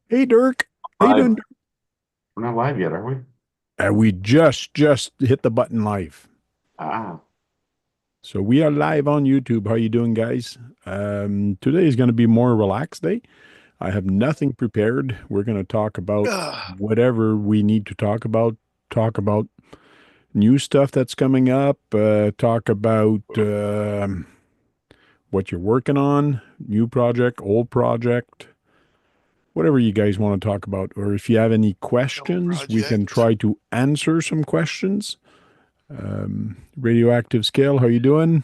Hey, Dirk. How you Live. doing? We're not live yet, are we? We just hit the button live. Ah, So we are live on YouTube. How you doing, guys? Today is going to be more relaxed day. I have nothing prepared. We're going to talk about ugh. whatever we need to talk about. Talk about new stuff that's coming up. Talk about what you're working on, new project, old project, whatever you guys want to talk about. Or if you have any No questions, we can project. try to answer some questions. Radioactive scale, how you doing?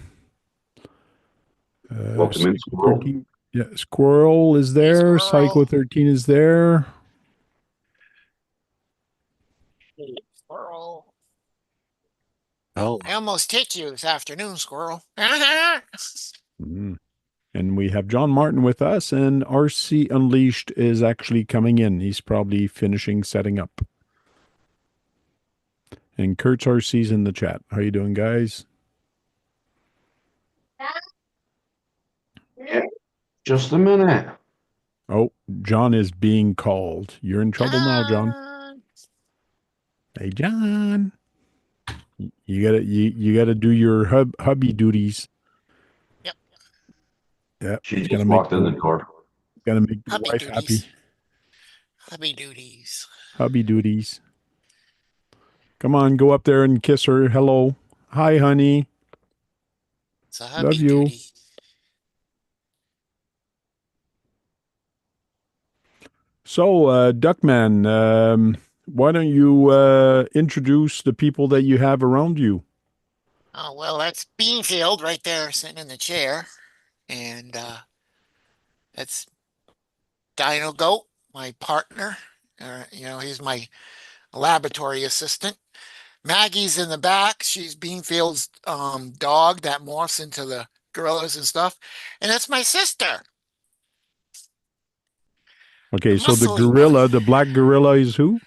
Welcome in, Psycho squirrel. 13. Yeah, Squirrel is Hey, there. Psycho squirrel. 13 is there. Hey, squirrel. Oh, I almost hit you this afternoon, squirrel. Mhm. And we have John Martin with us, and RC Unleashed is actually coming in. He's probably finishing setting up. And Kurt's RC's in the chat. How you doing, guys? yeah. Just a minute. Oh, John is being called. You're in trouble now, John. John. Hey, John. You gotta do your hubby duties. Yep. Yeah, She he's gonna just make walked in the door. the Hubby wife happy. duties. Hubby duties. Hubby duties. Come on, go up there and kiss her. Hello. Hi, honey. It's a Love hubby you. duty. So, Duckman, why don't you introduce the people that you have around you? Oh, well, that's Beanfield right there sitting in the chair. And that's Dino Goat, my partner. He's my laboratory assistant. Maggie's in the back. She's Beanfield's dog that morphs into the gorillas and stuff. And that's my sister, the Okay, so the muscly one. gorilla, the black gorilla is who?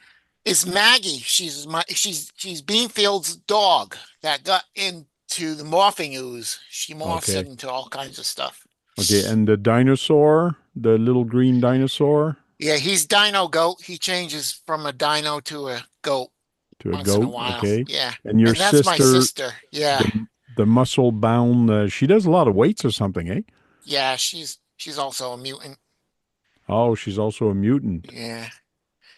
Is Maggie. She's Beanfield's dog that got into the morphing ooze. She morphs Okay. into all kinds of stuff. Okay, and the dinosaur, the little green dinosaur Yeah, he's Dino Goat. He changes from a dino to a goat to a once in a goat. while. Okay. Yeah. And your And that's my sister, sister. Yeah. the muscle bound, she does a lot of weights or something, eh? Yeah, she's also a mutant. Oh, she's also a mutant. Yeah.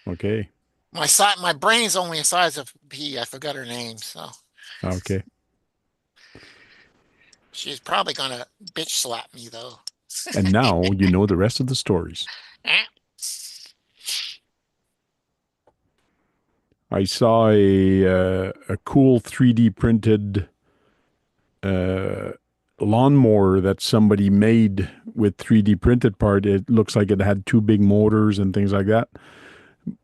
Okay. My brain's only the size of a pea. I forgot her name, so Okay. she's probably gonna bitch slap me though. And now you know the rest of the stories. I saw a cool 3D printed uh, lawnmower that somebody made with 3D printed part. It looks like it had two big motors and things like that.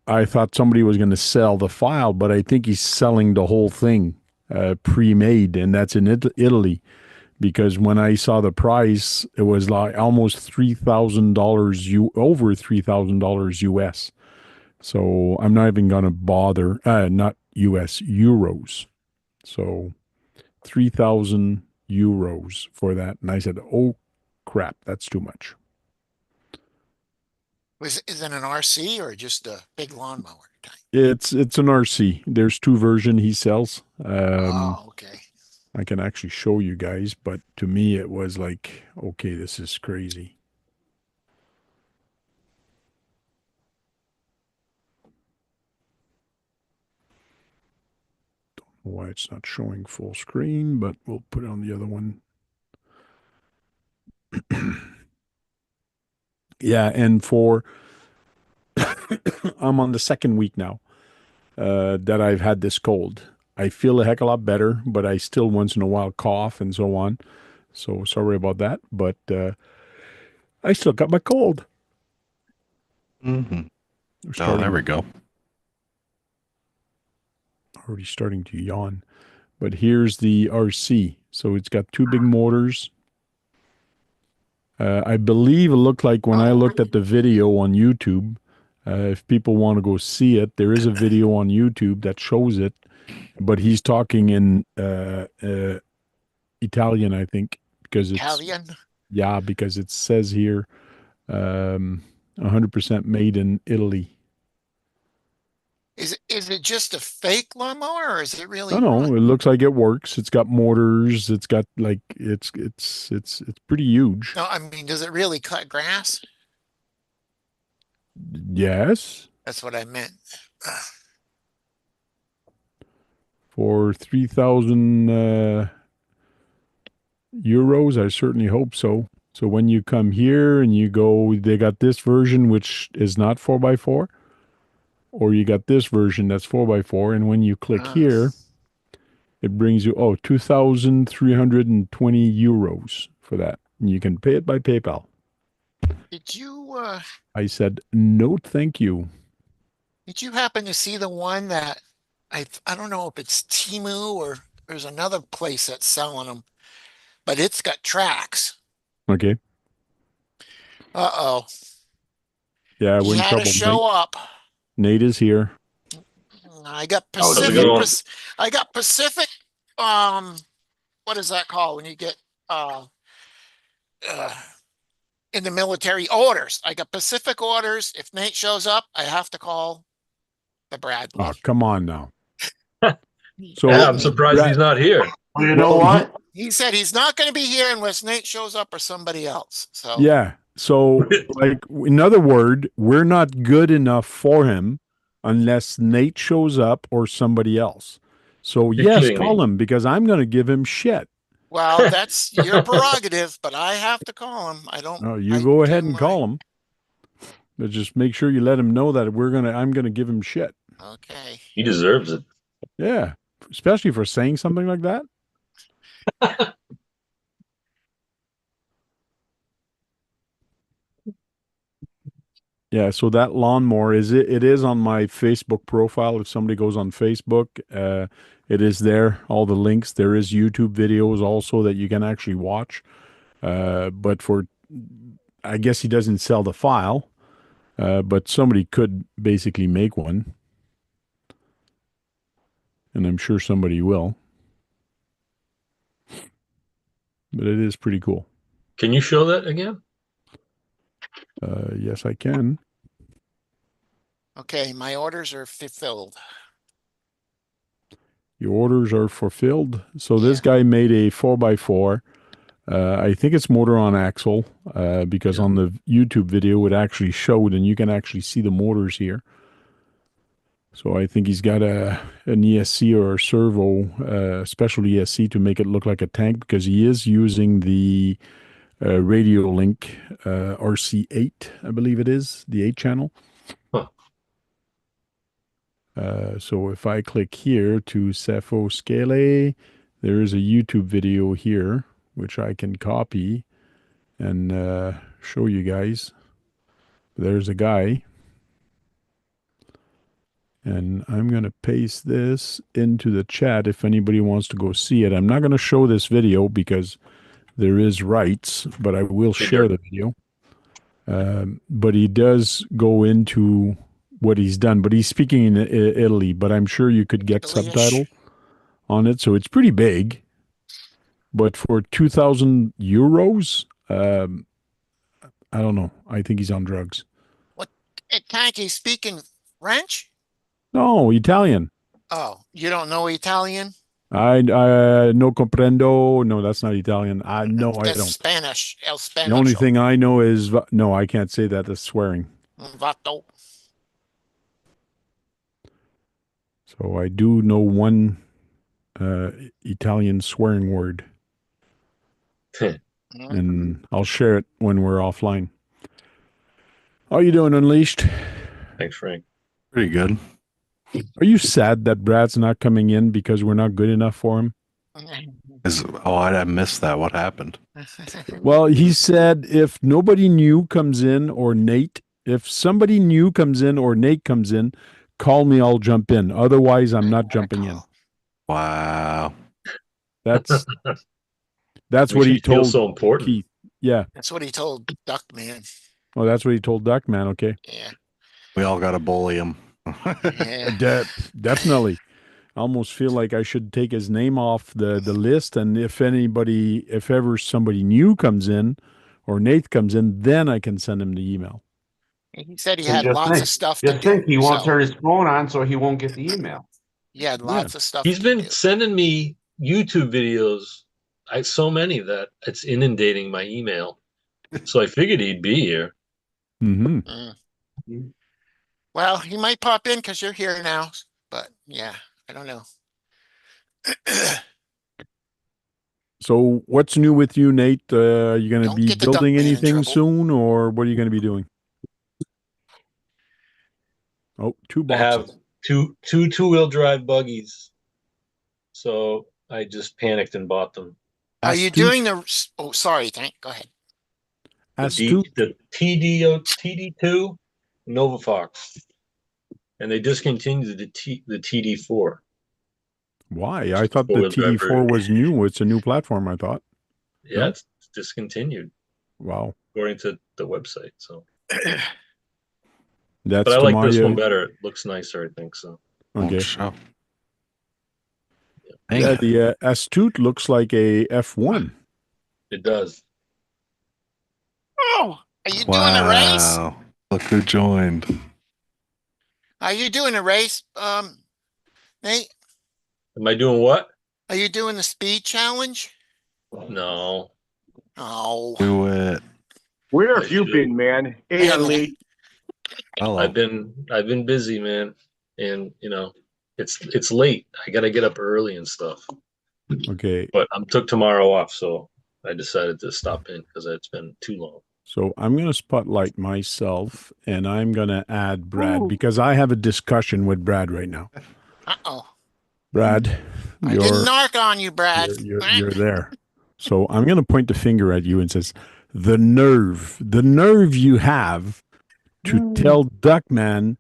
I thought somebody was going to sell the file, but I think he's selling the whole thing pre-made, and that's in Italy. Because when I saw the price, it was like almost $3,000 over $3,000 US. So I'm not even going to bother. Not US euros. So 3,000 euros for that. And I said, oh crap, that's too much. Is it an RC or just a big lawnmower type? It's an RC. There's two version he sells. Oh, okay. I can actually show you guys, but to me it was like, okay, this is crazy. Why it's not showing full screen, but we'll put it on the other one. Yeah, and for I'm on the second week now that I've had this cold. I feel a heck of a lot better, but I still once in a while cough and so on. So sorry about that, but I still got my cold. Mm-hmm. We're Oh, there starting we go. already starting to yawn. But here's the RC. So it's got two big motors. I believe it looked like when I Oh, looked at the video on YouTube. If people want to go see it, there is a video on YouTube that shows it, but he's talking in Italian, I think, because it's Italian. yeah, because it says here. Um, 100% made in Italy. Is it just a fake lawnmower or is it No, really no, run? it looks like it works. It's got motors. It's got like it's pretty huge. No, I mean, does it really cut grass? Yes, That's what I meant. for 3,000 euros, I certainly hope so. So when you come here and you go, they got this version which is not 4x4, or you got this version that's 4x4, and when you click Uh, here, it brings you 2,320 euros for that. And you can pay it by PayPal. did you I said, no, thank you. did you happen to see the one that I don't know if it's Timu or there's another place that's selling them, but it's got tracks. Okay. Uh-oh. Yeah, He we're in had to trouble. Nate, show up. Nate is here. I got How's it Pacific going? I got Pacific um what is that called when you get uh uh in the military orders? I got Pacific orders. If Nate shows up, I have to call the Bradley. Oh, come on now. Yeah, So, I'm surprised he's Brad, not here. Well, you know well, what? He said he's not going to be here unless Nate shows up or somebody else. So, yeah. So, like, in other word, we're not good enough for him unless Nate shows up or somebody else. So, You're yes, kidding call me. him because I'm going to give him shit. well, that's your prerogative, but I have to call him. I don't, Oh, you I go do ahead and my, call him. But just make sure you let him know that I'm gonna give him shit. okay. He deserves it. Yeah, especially for saying something like that. Yeah, so that lawnmower it is on my Facebook profile. If somebody goes on Facebook, it is there. All the links. There is YouTube videos also that you can actually watch. But for I guess he doesn't sell the file, but somebody could basically make one, and I'm sure somebody will. But it is pretty cool. Can you show that again? Yes, I can. Okay, my orders are fulfilled. Your orders are fulfilled. So Yeah. this guy made a 4x4. I think it's motor on axle because Yeah. on the YouTube video it actually showed, and you can actually see the motors here. So I think he's got an ESC or a servo, special ESC to make it look like a tank because he is using the Radio Link RC8, I believe it is, the 8 channel. Huh. So if I click here to STEVO Scale, there is a YouTube video here, which I can copy and show you guys. There's a guy. And I'm going to paste this into the chat if anybody wants to go see it. I'm not going to show this video because there is rights, but I will share the video. But he does go into what he's done, but he's speaking in Italy, but I'm sure you could get Italy-ish. subtitle on it. So it's pretty big. But for 2,000 euros, I don't know. I think he's on drugs. What? Tank, he's speaking French? No, Italian. Oh, you don't know Italian? I no comprendo. No, that's not Italian. No, I That's don't. Spanish. El The only Spanish. thing I know is no, I can't say that. That's swearing. Vato. So I do know one Italian swearing word, and I'll share it when we're offline. How you doing, Unleashed? Thanks, Frank. Pretty good. Are you sad that Brad's not coming in because we're not good enough for him? I missed that. What happened? Well, he said if nobody new comes in or Nate, if somebody new comes in or Nate comes in, call me, I'll jump in. Otherwise, I'm not jumping in. Wow. That's Makes what me he feel told so important. Keith. Yeah. That's what he told Duckman. Oh, that's what he told Duckman. Okay. Yeah. We all got to bully him. Yeah. Definitely. I almost feel like I should take his name off the list. And if ever somebody new comes in or Nate comes in, then I can send him the email. He said he And had just lots think, of stuff to just think, do. he won't So turn his phone on, so he won't get the email. he had lots of stuff He's to been do. sending me YouTube videos. So many that it's inundating my email. So I figured he'd be here. Mm-hmm. Mm. Well, he might pop in because you're here now. But yeah, I don't know. So what's new with you, Nate? Are you going to Don't be get the duck building man in anything trouble. soon, or what are you going to be doing? Oh, two I have boxes. two-wheel drive buggies. So I just panicked and bought them. Are you Astute, doing the? Oh, sorry. Go ahead. astute. The TD2 Nova Fox. And they discontinued the TD4. Why? I thought the Four-wheel drive TD4 version. was new. It's a new platform, I thought. Yeah, No? it's discontinued Wow. according to the website. So, That's but I like this one Tamiya. better. It looks nicer, I think so. Won't Okay. show. Dang Yeah, it. the Astute looks like a F1. It does. Oh, are you doing a race? Wow. Look who joined. Are you doing a race, Nate? Am I doing what? Are you doing the speed challenge? No. Oh, Do it. Where I have you should. been, man? Hey, wait a minute. Lee. Hello. I've been busy, man, and it's late. I gotta get up early and stuff. Okay. But I took tomorrow off, so I decided to stop in because it's been too long. So I'm going to spotlight myself, and I'm going to add Brad Ooh. because I have a discussion with Brad right now. Uh-oh. Brad, I didn't you're knock on you, Brad. you're there. So I'm going to point the finger at you and says, the nerve you have to tell Duckman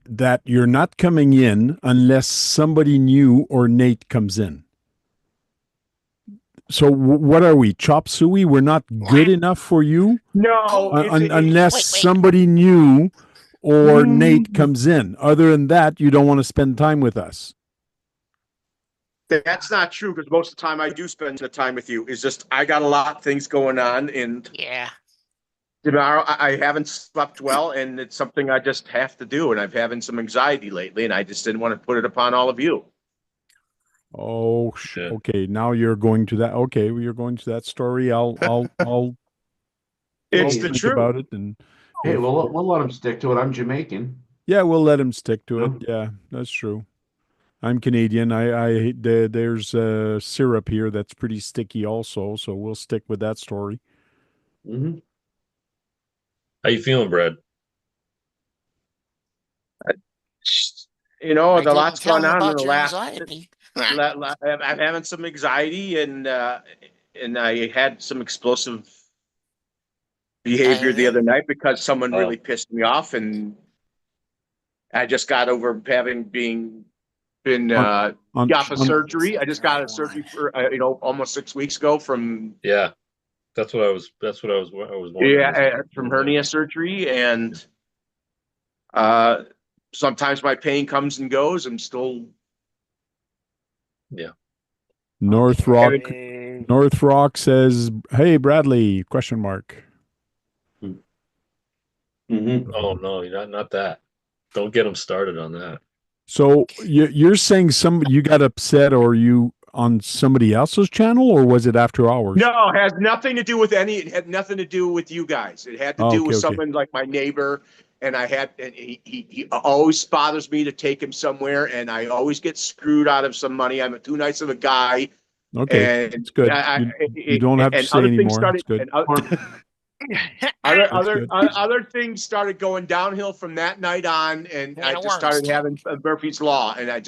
that you're not coming in unless somebody new or Nate comes in. So what are we? Chop suey? We're not good enough for you No, unless Wait. somebody new or Mm. Nate comes in. Other than that, you don't want to spend time with us. that's not true because most of the time I do spend the time with you. It's just I got a lot of things going on, and Yeah. tomorrow I haven't slept well, and it's something I just have to do. And I'm having some anxiety lately, and I just didn't want to put it upon all of you. Oh, Yeah. okay. Now you're going to that. Okay, well, you're going to that story. I'll It's Hey, the think truth. about it, and Hey, if- we'll let him stick to it. I'm Jamaican. yeah, we'll let him stick to it. No. Yeah, that's true. I'm Canadian. There's syrup here that's pretty sticky also, so we'll stick with that story. Mm-hmm. How you feeling, Brad? You know, I the didn't lot's tell gone him on in about the your last. anxiety. I'm having some anxiety, and I had some explosive behavior the other night because someone Oh. really pissed me off, and I just got over having been On- off of on- surgery. I just got out of surgery for almost 6 weeks ago from Yeah, that's what I was wondering. from hernia surgery, and sometimes my pain comes and goes. I'm still North Rock. North Rock says, "Hey, Bradley?" Question mark. Mm-hmm. Oh no, you're not that. Don't get them started on that. So you're saying you got upset or you on somebody else's channel, or was it after hours? No, it has nothing to do with it had nothing to do with you guys. It had to do with someone like my neighbor, and he always bothers me to take him somewhere, and I always get screwed out of some money. I'm too nice of a guy. Okay, And it's good. You don't have to say anymore. It's good. Other things started going downhill from that night on, and I just started having Murphy's Law, and I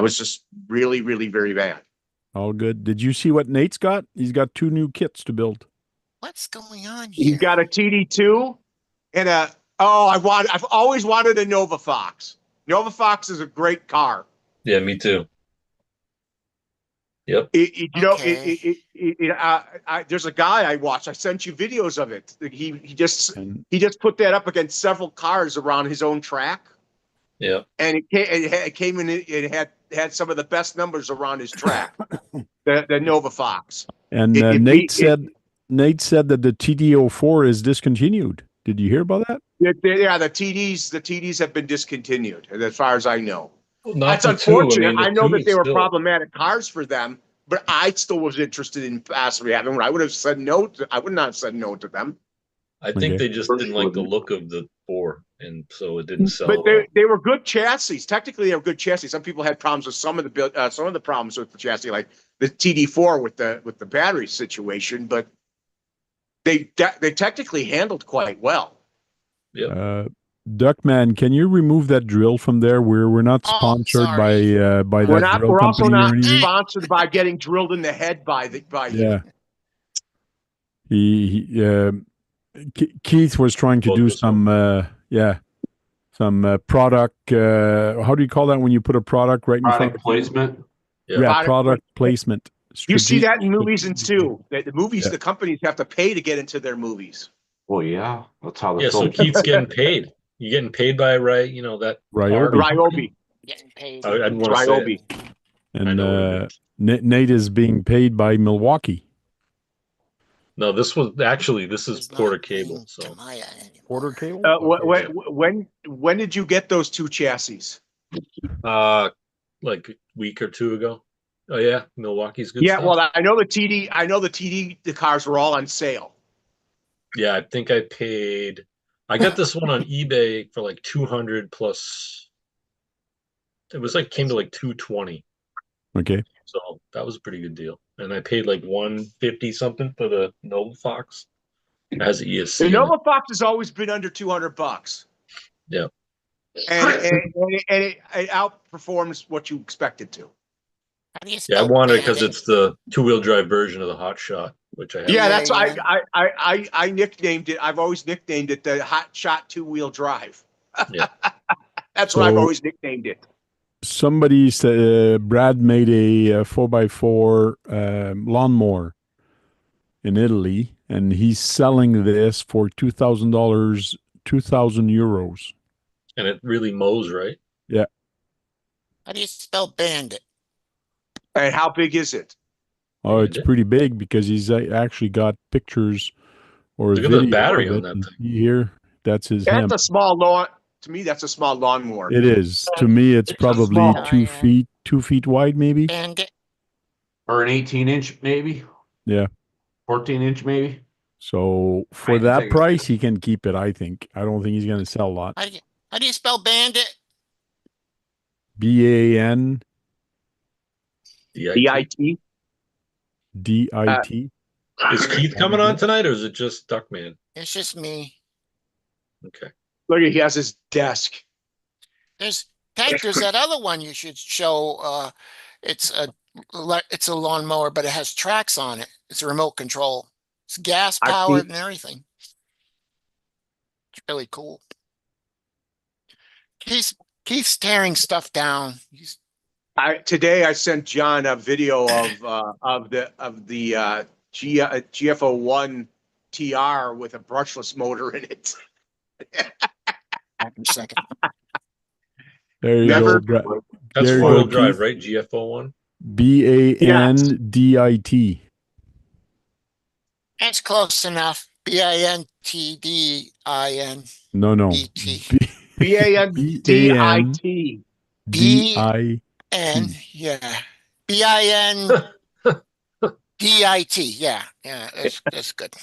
was just really, really very bad. All good. Did you see what Nate's got? He's got 2 new kits to build. What's going on here? He's got a TD2 and I've always wanted a Nova Fox. Nova Fox is a great car. Yeah, me too. Yep. There's a guy I watched. I sent you videos of it. He just put that up against several cars around his own track. Yeah. And it came in. It had some of the best numbers around his track. The Nova Fox. And Nate said that the TD04 is discontinued. Did you hear about that? Yeah, the TDs have been discontinued, as far as I know. Well, not That's the two. unfortunate. I mean, I know that they were still. problematic cars for them, but I still was interested in possibly having one. I would have said no. I would not have said no to them. I think they just didn't like the look of the 4, and so it didn't sell. But they were good chassis. Technically, they were good chassis. Some people had problems with some of the problems with the chassis, like the TD4 with the battery situation. But they technically handled quite well. Yeah. Duckman, can you remove that drill from there? We're not sponsored by We're that not. drill We're also company or not anything. sponsored by getting drilled in the head by Yeah. you. Keith was trying to do some product. How do you call that when you put a product right in front Product of placement. Yeah, product placement. You see that in movies and too. The movies, the companies have to pay to get into their movies. Well, yeah, that's how the So Keith's getting paid. You getting paid by that Ryobi. Getting paid. I'd want to say it. And Nate is being paid by Milwaukee. No, this is Porter Cable. So Porter Cable. When did you get those two chassis? Like a week or two ago. Oh yeah, Milwaukee's good. Yeah, stuff. well, I know the TD. The cars were all on sale. Yeah, I think I got this one on eBay for like 200 plus. It was came to like 220. Okay. So that was a pretty good deal. And I paid like 150 something for the Nova Fox. It has ESC. The Nova Fox has always been under $200. Yeah. And it outperforms what you expect it to. Yeah, I wanted it because it's the 2-wheel drive version of the Hot Shot, which I have. Yeah, that's I nicknamed it. I've always nicknamed it the Hot Shot 2-wheel drive. Yeah. That's what I've always nicknamed it. Somebody said Brad made a 4x4 lawnmower in Italy, and he's selling this for $2,000, 2,000 euros. And it really mows, right? Yeah. How do you spell bandit? And how big is it? Oh, it's pretty big because he's actually got pictures or Look at video the battery of on it. that thing. Here, that's his. That's a small lawn. To me, that's a small lawnmower. It is. To me, it's probably 2 feet wide, maybe. Bandit. Or an 18-inch, maybe. Yeah. 14-inch, maybe. So for that price, he can keep it. I think. I don't think he's going to sell a lot. How do you spell bandit? BAN. DIT. DIT. Is Keith coming on tonight, or is it just Duckman? It's just me. Okay. Look, he has his desk. There's that other one you should show. It's a lawnmower, but it has tracks on it. It's a remote control. It's gas powered and everything. It's really cool. Keith's tearing stuff down. Today I sent John a video of the GFO1 TR with a brushless motor in it. Back in a second. There you go. That's 4-wheel drive, right? GFO1. BANDIT. That's close enough. BINTDIN. No. BANDIT. BIN. Yeah. BINDIT. Yeah. That's good.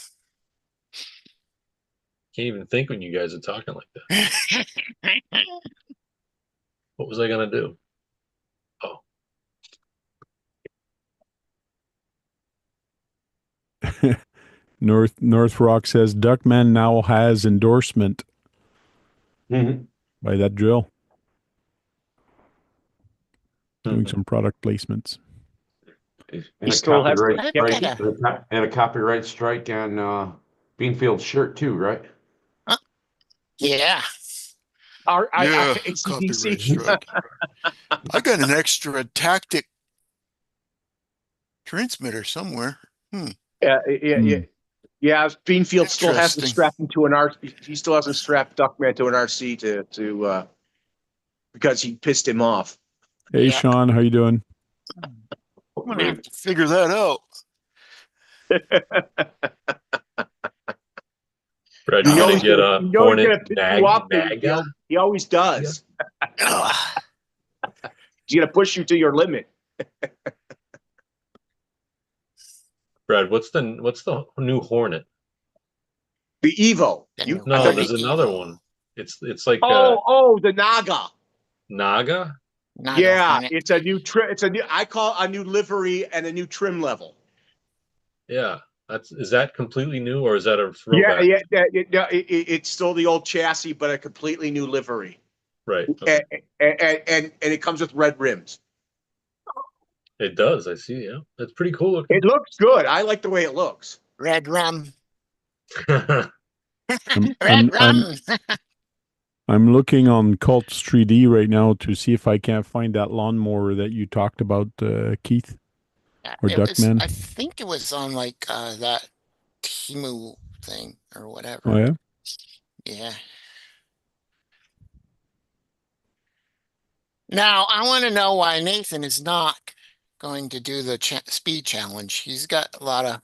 Can't even think when you guys are talking like that. What was I gonna do? Oh. North Rock says Duckman now has endorsement by that drill. Doing some product placements. And a copyright strike on Beanfield's shirt too, right? Yeah. Copyright strike. I got an extra tactic transmitter somewhere. Yeah. Beanfield still hasn't strapped into an RC. He still hasn't strapped Duckman to an RC to because he pissed him off. Hey, Yeah. Sean, how you doing? I'm gonna have to figure that out. Brad, You you know gonna he's get gonna, a you know he's Hornet gonna piss you off, and Maga? he always does. Ugh. He's gonna push you to your limit. Brad, what's the new Hornet? The Evo. The You, new I No, thought Hornet there's you, another Evo. one. It's like the Naga. Naga. Naga Yeah, Hornet. it's a new trim. It's a new. I call it a new livery and a new trim level. Yeah, is that completely new or is that a Yeah, throwback? it's still the old chassis, but a completely new livery, Right. Okay. and it comes with red rims. It does. I see. Yeah, that's pretty cool looking. It looks good. I like the way it looks. Red rum. I'm Red I'm rum. I'm looking on Cults 3D right now to see if I can't find that lawnmower that you talked about, Keith or It was, Duckman. I think it was on like that Timu thing or whatever. Oh yeah. Yeah. Now I want to know why Nathan is not going to do the speed challenge. He got a lot of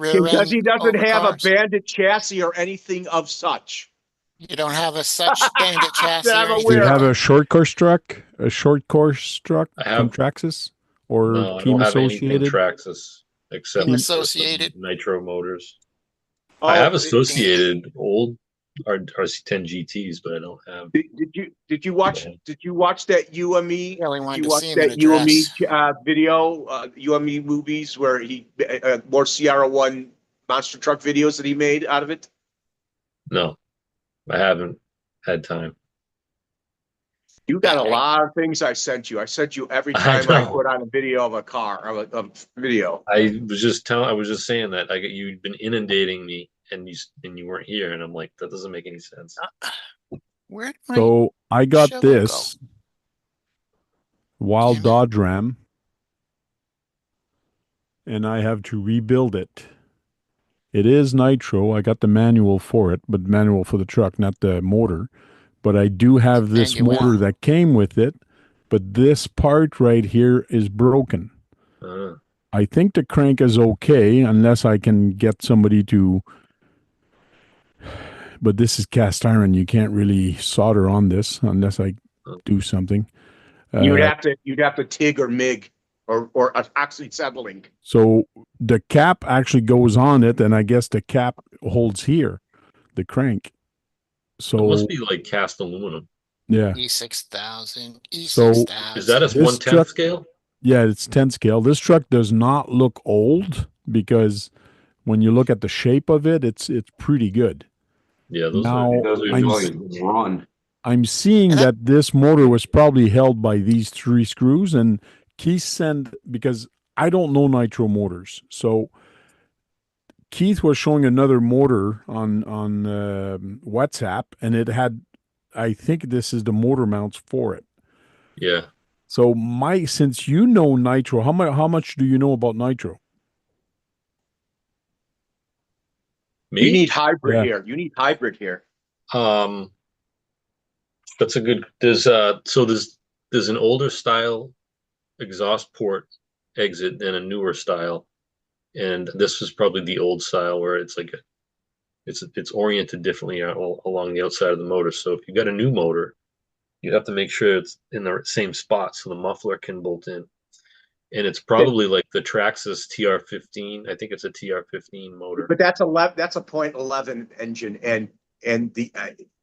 rear Because end he doesn't over have a cars. bandit chassis or anything of such. You don't have a such bandit chassis That I'm or Do anything you aware like have of. that? a short course truck? A short course truck I from have Traxxas or no. I Team don't have anything Associated? Traxxas except Team for some Associated. nitro motors. I Oh, have associated old RC10 GTs, but I don't have. did you watch that you and me? Really Did wanted you to watch see him in that a you and me dress. video? You and me movies where he more Sierra One monster truck videos that he made out of it. No, I haven't had time. You got a Yeah, lot of things I sent you. I sent you every I time I know. put on a video of a car, of a video. I was just saying that you'd been inundating me and you weren't here, and I'm like, that doesn't make any sense. where'd my So I got shovel this Wild Damn it. Dodge Ram, and I have to rebuild it. It is nitro. I got the manual for it, but manual for the truck, not the motor. But I do have this Manuel. motor that came with it, but this part right here is broken. Uh, I think the crank is okay unless I can get somebody to, but this is cast iron. You can't really solder on this unless I do something. You'd have to TIG or MIG or oxyacetylene. So the cap actually goes on it, and I guess the cap holds here, the crank. it So must be like cast aluminum. yeah. E6000. So E6000. Is that a This 1/10 truck- scale? Yeah, it's 10 scale. This truck does not look old because when you look at the shape of it, it's pretty good. Yeah, those Now, It doesn't I'm really run. I'm seeing And that this motor was probably held by these 3 screws, and Keith sent, because I don't know nitro motors. So Keith was showing another motor on WhatsApp, and it had, I think this is the motor mounts for it. Yeah. So since you know nitro, how much do you know about nitro? Me? You need hybrid Yeah. here. You need hybrid here. That's a good. There's an older style exhaust port exit and a newer style, and this is probably the old style where it's like it's oriented differently along the outside of the motor. So if you got a new motor, you have to make sure it's in the same spot so the muffler can bolt in. And it's probably like the Traxxas TR15. I think it's a TR15 motor. But that's a .11 engine, and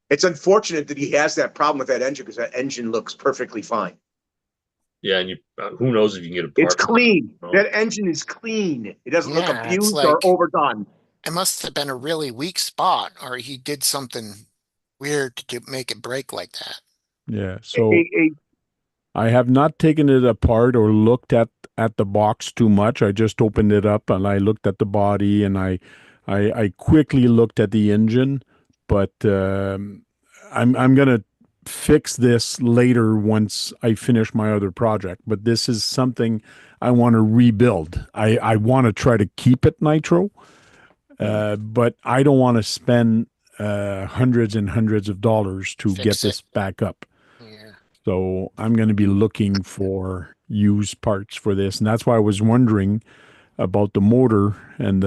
it's unfortunate that he has that problem with that engine because that engine looks perfectly fine. Yeah, and who knows if you can get a part. It's clean. No. That engine is clean. It doesn't look Yeah, it's abused like- or overdone. It must have been a really weak spot, or he did something weird to make it break like that. Yeah. So A- I have not taken it apart or looked at the box too much. I just opened it up and I looked at the body, and I quickly looked at the engine, but I'm gonna fix this later once I finish my other project. But this is something I want to rebuild. I want to try to keep it nitro, but I don't want to spend hundreds and hundreds of dollars to Fix get it. this back up. So I'm going to be looking for used parts for this. And that's why I was wondering about the motor and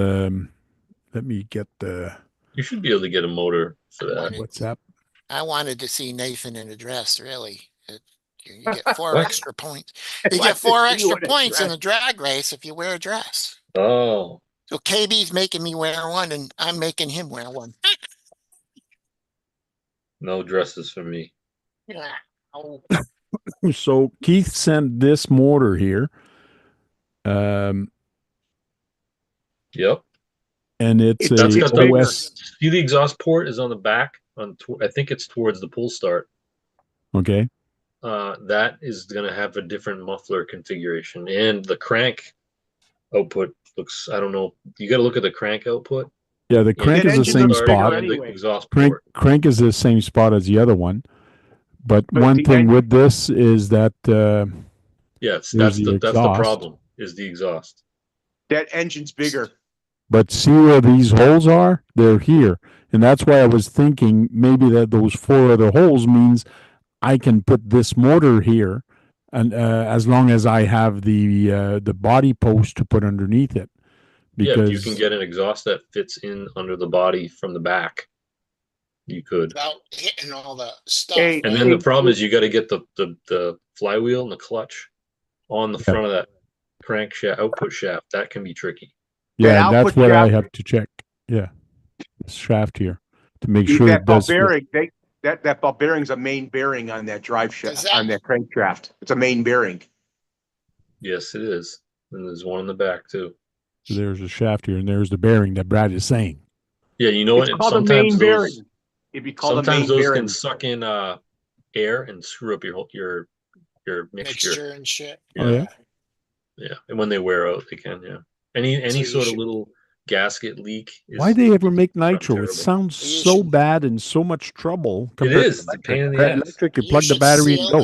let me get the You should be able to get a motor for that. WhatsApp. I wanted to see Nathan in a dress, really. You get 4 What? extra points. You get 4 extra points in a drag race if you wear a dress. Oh, So KB's making me wear one, and I'm making him wear one. no dresses for me. Yeah. Oh, So Keith sent this motor here. Yep. And it's a That's got the OS. see the exhaust port is on the back I think it's towards the pull start. Okay. That is going to have a different muffler configuration, and the crank output looks. I don't know. You got to look at the crank output. Yeah, the crank is the same spot. The exhaust Crank port. crank is the same spot as the other one. But one thing with this is that Yes, there's that's the problem. Is the exhaust. That engine's bigger. But see where these holes are? They're here. And that's why I was thinking maybe that those 4 other holes means I can put this motor here, and as long as I have the body post to put underneath it. Yeah, if you Because can get an exhaust that fits in under the body from the back, you could. without hitting all the stuff. And then the problem is you got to get the flywheel and the clutch on the front of that crank shaft, output shaft. That can be tricky. yeah, that's what I have to check. Yeah, this shaft here to make sure that it ball does fit. bearing. That ball bearing's a main bearing on that drive shaft on that crankshaft. It's a main bearing. Yes, it is. And there's one in the back too. So there's a shaft here, and there's the bearing that Brad is saying. Yeah, you know what? It's called Sometimes a main bearing. It'd be called sometimes a main those bearing. can suck in air and screw up your mixture and shit. Oh yeah. Yeah, and when they wear out, they can. Yeah, any sort of little gasket leak. Why they ever make nitro? terrible. It sounds so bad and so much trouble. It is. It's a pain in the ass. Electric, you plug the battery and go.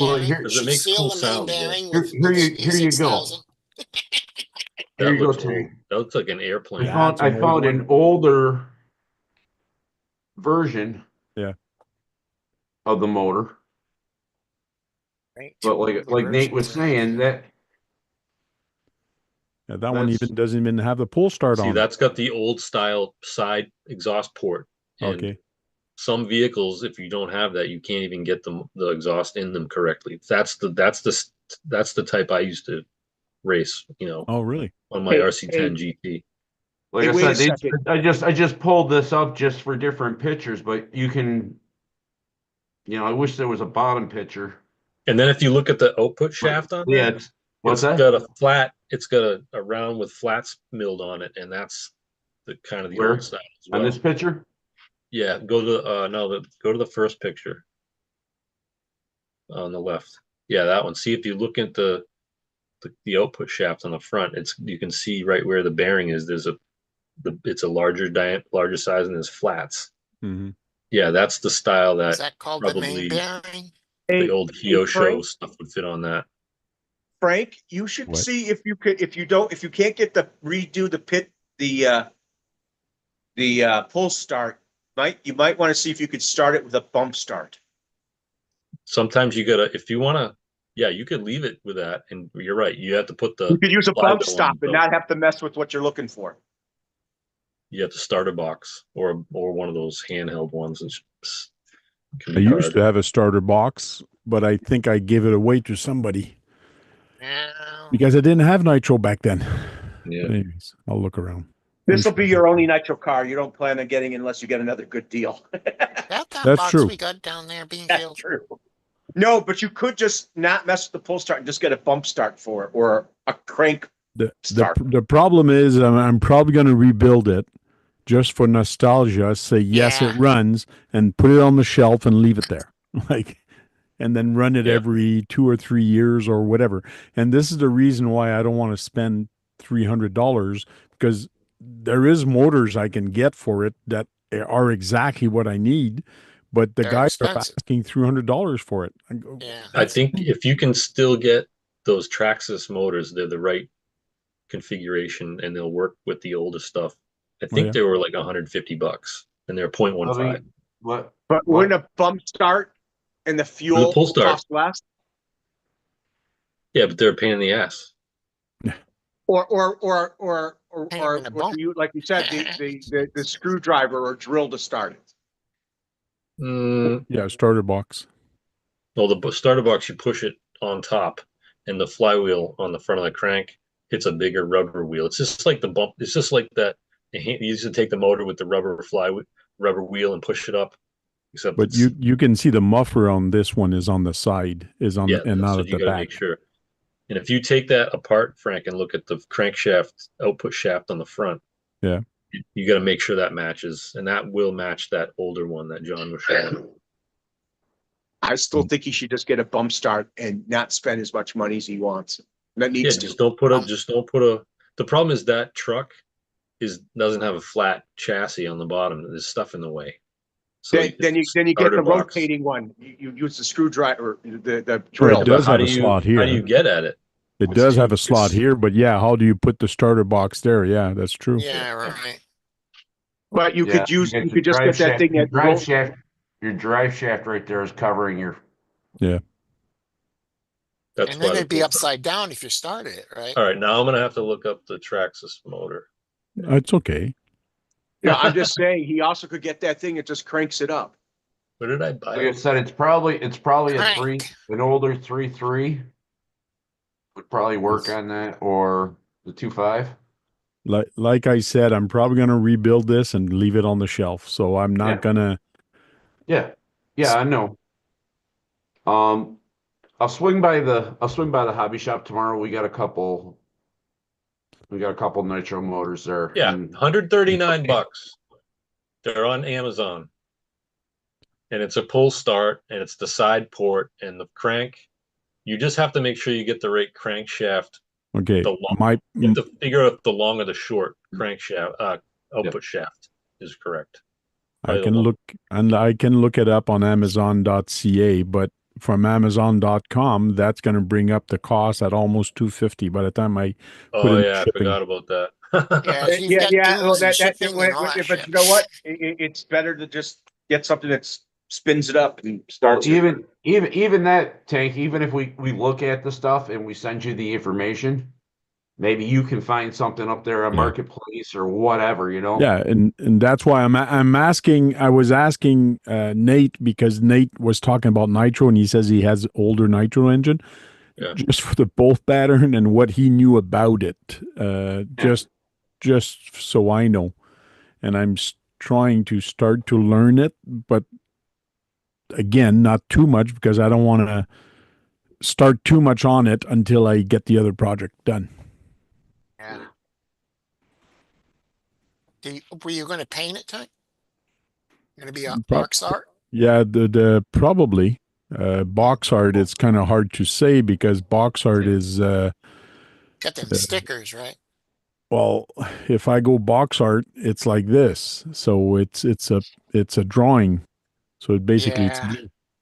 Well, here, Because it makes cool sounds. here you go. Here you go, Tank. That looks like an airplane. I found an older version. Yeah. Of the motor. But like Nate was saying, that one even doesn't even have the pull start on. See, that's got the old style side exhaust port. And okay. Some vehicles, if you don't have that, you can't even get the exhaust in them correctly. That's the type I used to race. Oh, really? On my RC10 GT. Like I said, I just pulled this up just for different pictures, but you can. I wish there was a bottom picture. And then if you look at the output shaft on that, it's got a flat. It's got a round with flats milled on it, and that's the kind of the old style as well. On this picture? Yeah, go to the first picture on the left. Yeah, that one. See if you look at the output shaft on the front, you can see right where the bearing is. It's a larger size, and there's flats. Mm-hmm. Yeah, that's the style Is that called the main bearing? The old Kyosho stuff would fit on that. Frank, you should see if you can't get redo the pull start. You might want to see if you could start it with a bump start. Sometimes you could leave it with that, and you're right. You have to put You could use a bump stop and not have to mess with what you're looking for. You have to starter box or one of those handheld ones. I used to have a starter box, but I think I gave it away to somebody because I didn't have nitro back then. Yeah. But anyways, I'll look around. This will be your only nitro car. You don't plan on getting unless you get another good deal. That That's box true. we got down there being That's true. No, but you could just not mess with the pull start and just get a bump start for it or a crank start. The problem is I'm probably going to rebuild it just for nostalgia. Say yes, it runs, and put it on the shelf and leave it there, and then run it every 2 or 3 years or whatever. And this is the reason why I don't want to spend $300 because there is motors I can get for it that are exactly what I need. But the guys are asking $300 for it. I think if you can still get those Traxxas motors, they're the right configuration and they'll work with the older stuff. I think they were like $150 and they're 0.15. But wouldn't a bump start And the The fuel pull start. costs less? Yeah, but they're a pain in the ass. Or Pain in the bum. you, like you said, the screwdriver or drill to start it. Yeah, starter box. Well, the starter box, you push it on top, and the flywheel on the front of the crank hits a bigger rubber wheel. It's just like the bump. It's just like that. You used to take the motor with the rubber wheel and push it up. Except But you can see the muffler on this one is on the side, yeah, and not so at you the got to back. make sure. And if you take that apart, Frank, and look at the crankshaft output shaft on the front, Yeah, you got to make sure that matches, and that will match that older one that John was showing. I still think he should just get a bump start and not spend as much money as he wants. That needs to. Just don't put a. The problem is that truck doesn't have a flat chassis on the bottom. There's stuff in the way. So Then you get the rotating one. You use the screwdriver, the drill. It does how have do a you slot how do you here. get at it? It does have a slot here, but yeah, how do you put the starter box there? Yeah, that's true. Yeah, right. But you could just get that thing your drive shaft. Your drive shaft right there is covering your. Yeah. That's And then why it'd be upside down if you started it, right? All right, now I'm gonna have to look up the Traxxas motor. It's okay. Yeah, I'm just saying he also could get that thing that just cranks it up. Where did I buy Like it? I said, it's probably Crank. an older 3.3 would probably work on that, or the 2.5. Like I said, I'm probably gonna rebuild this and leave it on the shelf. So I'm not gonna. Yeah, I know. I'll swing by the hobby shop tomorrow. We got a couple nitro motors there. Yeah, and $139. They're on Amazon. And it's a pull start, and it's the side port and the crank. You just have to make sure you get the right crankshaft. Okay, You have to figure out if the long or the short crankshaft output shaft is correct. I can look it up on Amazon.ca, but from Amazon.com, that's going to bring up the cost at almost $250 by the time I put in I shipping. forgot about that. But you know what? It's better to just get something that spins it up and starts. Even that, Tank. Even if we look at the stuff and we send you the information, maybe you can find something up there on Marketplace or whatever, you know? Yeah, and that's why I was asking Nate, because Nate was talking about nitro and he says he has older nitro engine, just for the bolt pattern and what he knew about it, just so I know. And I'm trying to start to learn it, but again, not too much, because I don't want to start too much on it until I get the other project done. Yeah. Were you going to paint it, Tank? Going to be a box art? Yeah, the probably box art. It's kind of hard to say because box art is got them stickers, right? Well, if I go box art, it's like this. So it's a drawing. So it basically it's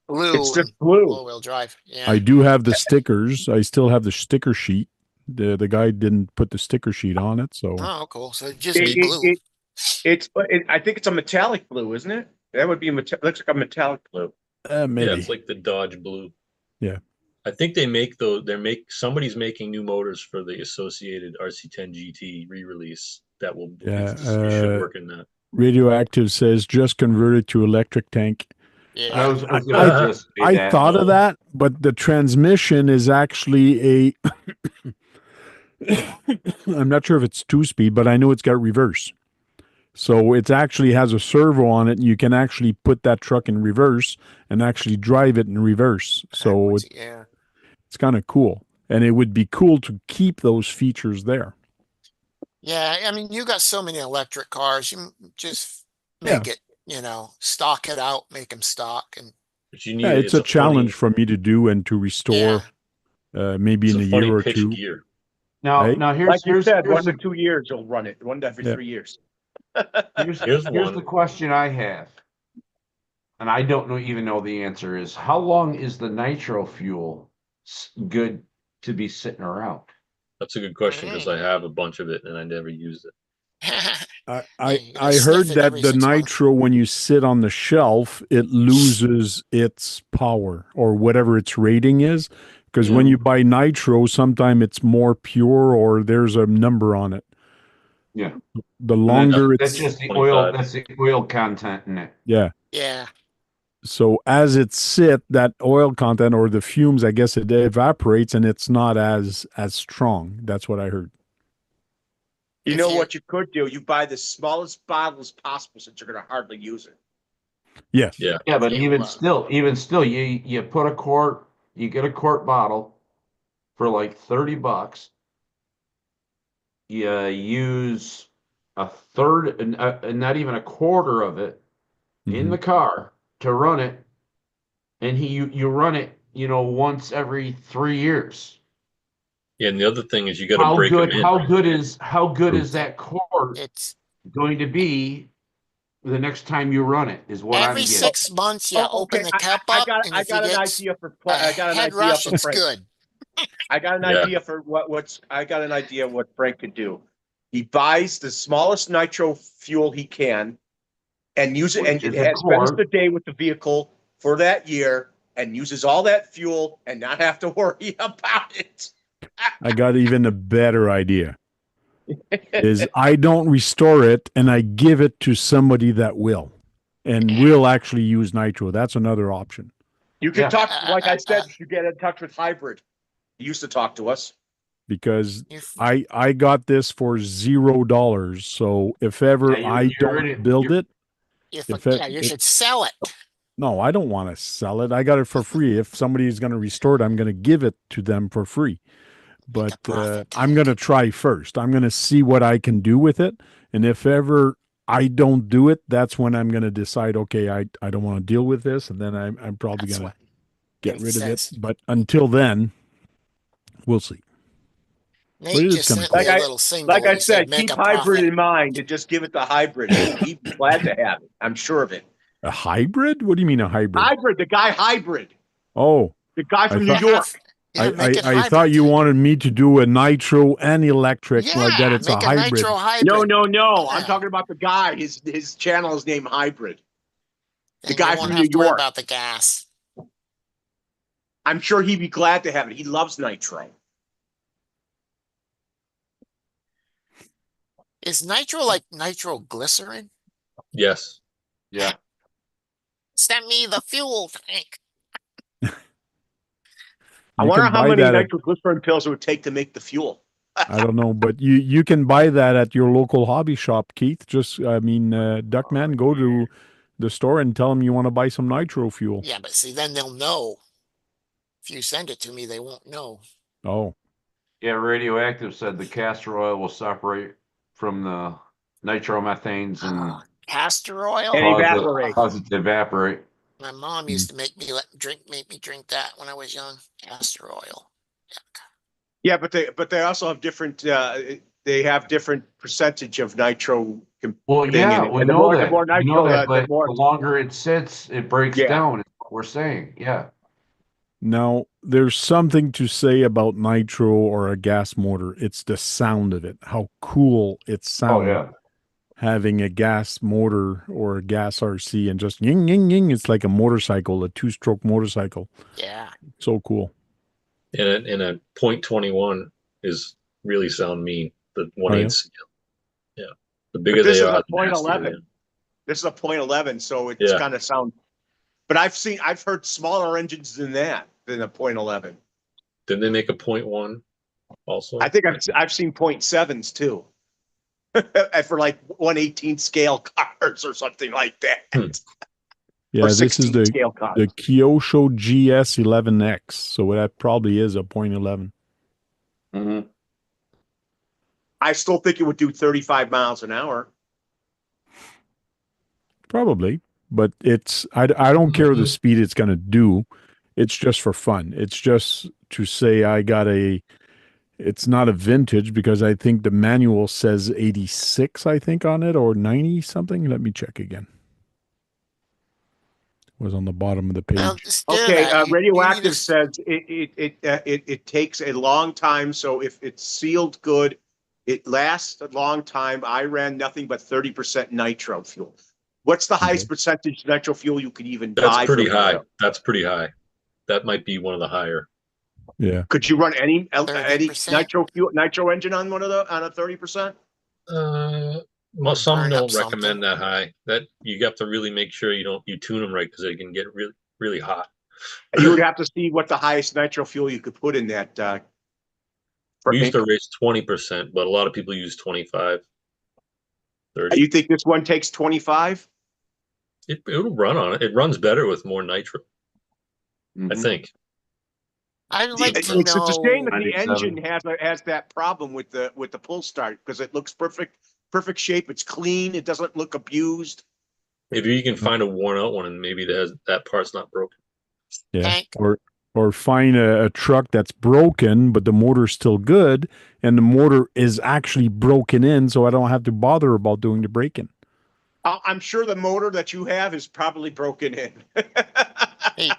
blue. It's just blue. Four-wheel drive. Yeah. I do have the stickers. I still have the sticker sheet. The guy didn't put the sticker sheet on it, so. Oh, cool. So just be blue. I think it's a metallic blue, isn't it? That would be looks like a metallic blue. Maybe. Yeah, it's like the Dodge blue. Yeah. I think they make somebody's making new motors for the associated RC10 GT re-release that will should work in that. Radioactive says just converted to electric tank. Yeah. I thought of that, but the transmission is actually I'm not sure if it's 2-speed, but I know it's got reverse. So it actually has a servo on it, and you can actually put that truck in reverse and actually drive it in reverse. So it's kind of cool. And it would be cool to keep those features there. Yeah, I mean, you got so many electric cars. You just make it, stock it out, make them stock. And it's a challenge for me to do and to restore maybe in a year or two. Gear. Now here's, like you said, here's 1 to 2 years you'll run it. 1 every 3 years. Here's the question I have, and I don't even know the answer is, how long is the nitro fuel good to be sitting around? That's a good question, because I have a bunch of it and I never use it. I heard that the nitro, when you sit on the shelf, it loses its power or whatever its rating is. Because when you buy nitro, sometimes it's more pure or there's a number on it. Yeah. The longer that's it's just the 25. oil. That's the oil content in it. yeah. Yeah. So as it sit, that oil content or the fumes, I guess it evaporates and it's not as strong. That's what I heard. You know what you could do? You buy the smallest bottles possible since you're going to hardly use it. Yes. Yeah. Yeah, but even still, you put a quart, you get a quart bottle for like $30. You use a third and not even a quarter of it in the car to run it, and you run it, once every 3 years. Yeah, and the other thing is you got to break them in. How good is that quart going to be the next time you run it? Is what every I'm getting. 6 months you open the cup up, and if you get a head rush, it's good. I got an idea for I got an idea what Frank could do. He buys the smallest nitro fuel he can and use it, and spends the day with the vehicle for that year and uses all that fuel and not have to worry about it. I got even a better idea. Is I don't restore it and I give it to somebody that will and will actually use nitro. That's another option. You can talk, like I said, you get in touch with Hybrid. He used to talk to us. Because I got this for $0. So if ever I don't build it, you should sell it. No, I don't want to sell it. I got it for free. If somebody is going to restore it, I'm going to give it to them for free. But I'm going to try first. I'm going to see what I can do with it. And if ever I don't do it, that's when I'm going to decide, okay, I don't want to deal with this. And then I'm probably going to get rid of it. But until then, we'll see. Nate just sent me a little single. Like I said, keep Hybrid in mind and just give it to Hybrid. He'd be glad to have it. I'm sure of it. A hybrid? What do you mean a hybrid? Hybrid, the guy Hybrid. Oh. The guy from New York. I thought you wanted me to do a nitro and electric like that. It's a hybrid. No. Yeah. I'm talking about the guy. His channel is named Hybrid. The guy from New York. About the gas. I'm sure he'd be glad to have it. He loves nitro. Is nitro like nitroglycerin? Yes. Yeah. Send me the fuel tank. I wonder how many nitroglycerin pills it would take to make the fuel. I don't know, but you can buy that at your local hobby shop, Keith. Duckman, go to the store and tell them you want to buy some nitro fuel. Yeah, but see, then they'll know. If you send it to me, they won't know. Oh. Yeah, Radioactive said the castor oil will separate from the nitromethanes and castor oil and cause it to evaporate. My mom used to make me drink that when I was young. Castor oil. Yeah, but they also have different. They have different percentage of nitro. Well, yeah, we know that. But the longer it sits, it breaks down. Is what we're saying. Yeah. Now, there's something to say about nitro or a gas motor. It's the sound of it, how cool it sounds. Oh, yeah. Having a gas motor or a gas RC and just ying, ying, ying. It's like a motorcycle, a 2-stroke motorcycle. Yeah. So cool. And a .21 is really sound mean. The 1/8 scale. Yeah. The bigger they are, the .11. This is a .11, so it's kind of sound. But I've heard smaller engines than that, than a .11. Did they make a .1 also? I think I've seen .7s too. For like 1/18 scale cars or something like that. Yeah, this is the Kyosho GS11X. So that probably is a .11. Mm-hmm. I still think it would do 35 miles an hour. Probably, but I don't care the speed it's going to do. It's just for fun. It's just to say it's not a vintage because I think the manual says 86, I think, on it, or 90 something. Let me check again. It was on the bottom of the page. Okay, Radioactive says it takes a long time. So if it's sealed good It lasts a long time. I ran nothing but 30% nitro fuel. What's the highest percentage nitro fuel you could even That's buy? pretty high. That's pretty high. That might be one of the higher. Yeah. Could you run any 30%? nitro engine on on a 30%? Some Burn up don't something. recommend that high. That you have to really make sure you tune them right because they can get really really hot. You would have to see what the highest nitro fuel you could put in that. We used to race 20%, but a lot of people use 25, 30. You think this one takes 25? It'll run on it. It runs better with more nitro, I think. I'd like to It's a shame know. that the engine has that problem with the pull start because it looks perfect shape. It's clean. It doesn't look abused. Maybe you can find a worn out one and maybe that part's not broken. Yeah. Tank. Or find a truck that's broken, but the motor's still good, and the motor is actually broken in, so I don't have to bother about doing the braking. I'm sure the motor that you have is probably broken in. Hey,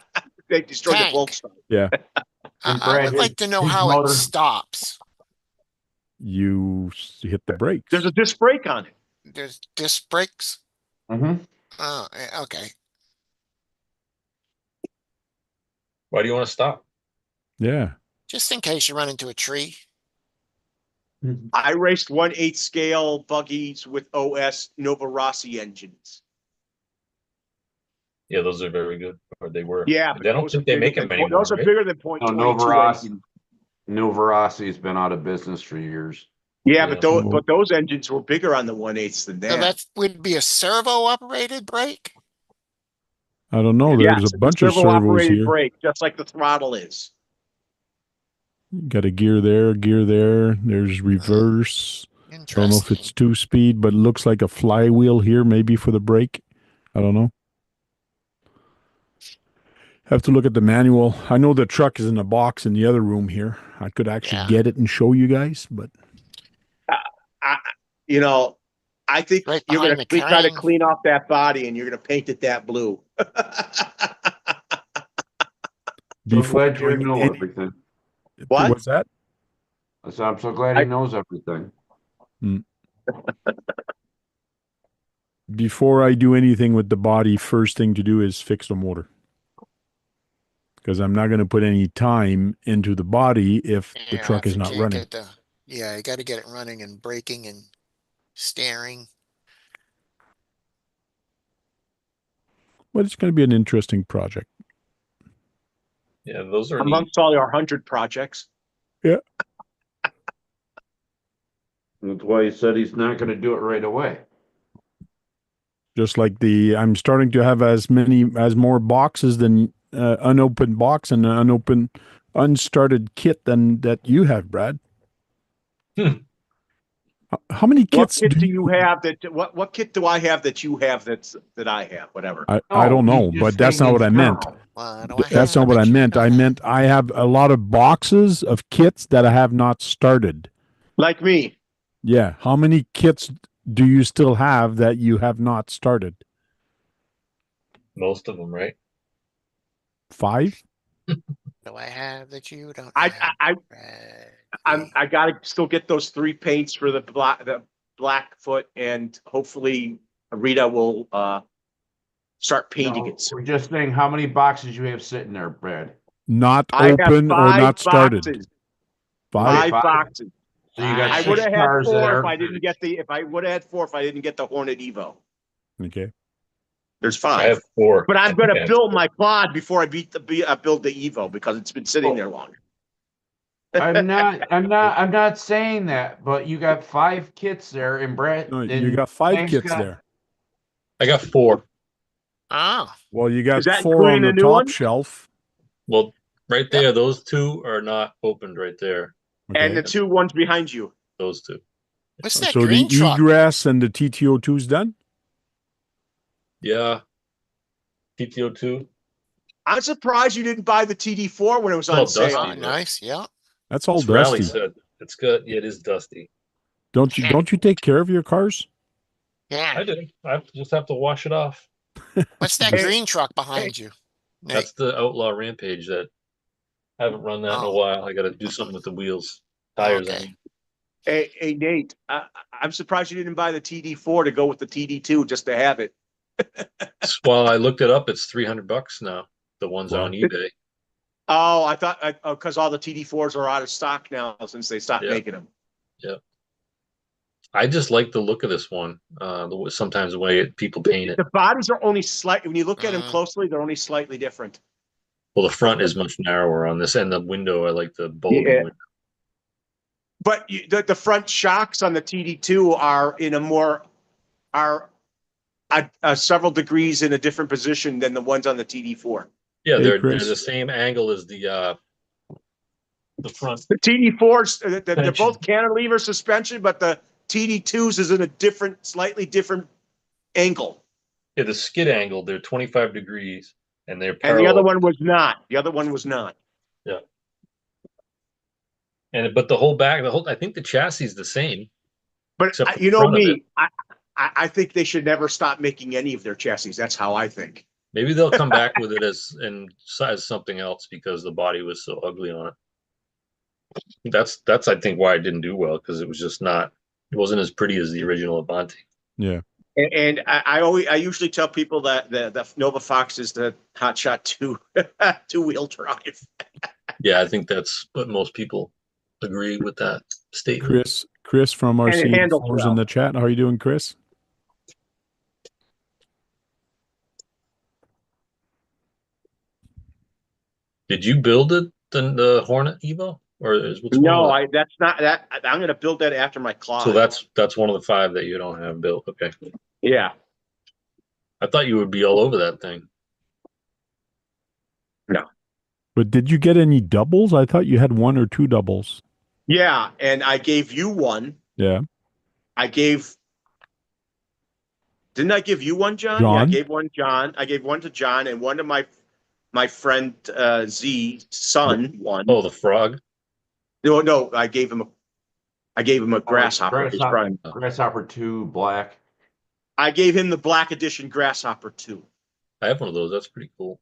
they destroyed Tank. the bolt start. Yeah. I would like to know how it stops. You hit the brakes. There's a disc brake on it. There's disc brakes. Mm-hmm. Oh, okay. Why do you want to stop? Yeah. Just in case you run into a tree. I raced 1/8 scale buggies with OS Nova Rossi engines. Yeah, those are very good. Or they were. Yeah, I don't think they make them anymore. Those are right? bigger than .22 engines. Nova Rossi's been out of business for years. Yeah, Yeah. but those engines were bigger on the 1/8 than that. So that would be a servo operated brake. I don't know. There's Yes, a bunch of servos servo-operated here. brake, just like the throttle is. Got a gear there, gear there. There's reverse. I don't know if Interesting. it's 2-speed, but it looks like a flywheel here, maybe for the brake. I don't know. Have to look at the manual. I know the truck is in a box in the other room here. I could actually get it and show you guys, but I think Right you're going behind to the try to crane. clean off that body and you're going to paint it that blue. Before you know everything. What? What's that? So I'm so glad he knows everything. Before I do anything with the body, first thing to do is fix the motor. Because I'm not going to put any time into the body if the truck is not running. You got to get it running and braking and steering. But it's going to be an interesting project. Yeah, those are amongst all our 100 projects. Yeah. That's why he said he's not going to do it right away. Just like I'm starting to have as more boxes than unopened box and unstarted kit than that you have, Brad. How many kits do you have what kit do I have that you have that I have? Whatever. I don't know, but that's not what I meant. That's not what I meant. I meant I have a lot of boxes of kits that I have not started. Like me. Yeah. How many kits do you still have that you have not started? Most of them, right? 5? Do I have that you don't? I gotta still get those 3 paints for the Blackfoot, and hopefully Rita will start painting it. We're just saying how many boxes you have sitting there, Brad. Not open or not started. Boxes. 5 boxes. So you got I 6 would have had cars 4 there. if I didn't get if I would have had 4 if I didn't get the Hornet Evo. Okay. There's 5. I have 4. But I'm going to build my quad before I build the Evo because it's been sitting there longer. I'm not saying that, but you got 5 kits there, and Brett. No, you got 5 kits there. I got 4. Oh. Well, you got 4 on the top shelf. Well, right there, those 2 are not opened right there. Okay. And the 2 ones behind you. Those 2. What's that so green the truck? egress and the TTO2 is done? Yeah. TTO2. I'm surprised you didn't buy the TD4 when it was on sale. Oh, nice, yeah. That's all That's dusty. Rally said. It's good. Yeah, it is dusty. Don't you take care of your cars? Yeah. I do. I just have to wash it off. What's that green truck behind you? That's the Outlaw Rampage that I haven't run that in a while. I got to do something with the wheels, tires. Okay. Hey, Nate, I'm surprised you didn't buy the TD4 to go with the TD2 just to have it. Well, I looked it up. It's $300 now. The ones Wow. on eBay. Oh, I thought because all the TD4s are out of stock now since they stopped Yeah. making them. Yeah. I just like the look of this one. Sometimes the way people paint it. The bodies are only slightly, when you look at them closely, they're only slightly different. Well, the front is much narrower on this, and the window, I like the bulbing Yeah. window. But the front shocks on the TD2 are in a more several degrees in a different position than the ones on the TD4. Yeah, Hey, they're Chris. the same angle as the front. The TD4s, they're Suspension. both cantilever suspension, but the TD2s is in a slightly different angle. Yeah, the skid angle, they're 25 degrees, and they're And parallel. the other one was not. The other one was not. Yeah. But the whole back, I think the chassis is the same. But you know me, I think they should never stop making any of their chassis. That's how I think. Maybe they'll come back with it as something else because the body was so ugly on it. That's I think why it didn't do well, because it wasn't as pretty as the original Avanti. Yeah. And I usually tell people that the Nova Fox is the Hotshot 2-wheel drive. Yeah, I think that's what most people agree with that statement. Chris from And it handles RC4's well. in the chat. How are you doing, Chris? Did you build it, the Hornet Evo, or No, that's not that. I'm going to build that after my claw. So that's one of the 5 that you don't have built. Okay. Yeah. I thought you would be all over that thing. No. But did you get any doubles? I thought you had 1 or 2 doubles. Yeah, and I gave you one. Yeah. Didn't I give you one, John? Yeah, I gave one John. I gave one to John and one to my friend Z son one. Oh, the frog. No, I gave him a grasshopper. Grasshopper 2 black. I gave him the black edition grasshopper 2. I have one of those. That's pretty cool.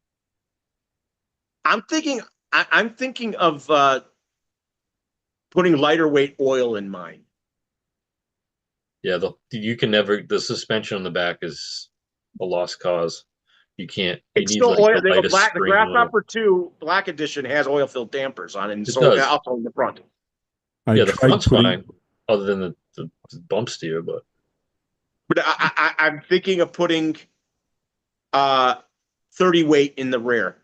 I'm thinking of putting lighter weight oil in mine. Yeah, the suspension on the back is a lost cause. You can't. It's need still like oil. the The Grasshopper 2 Black Edition has oil filled dampers on it, and so also in the front. Yeah, the front's fine, other than the bump steer, but I'm thinking of putting 30 weight in the rear.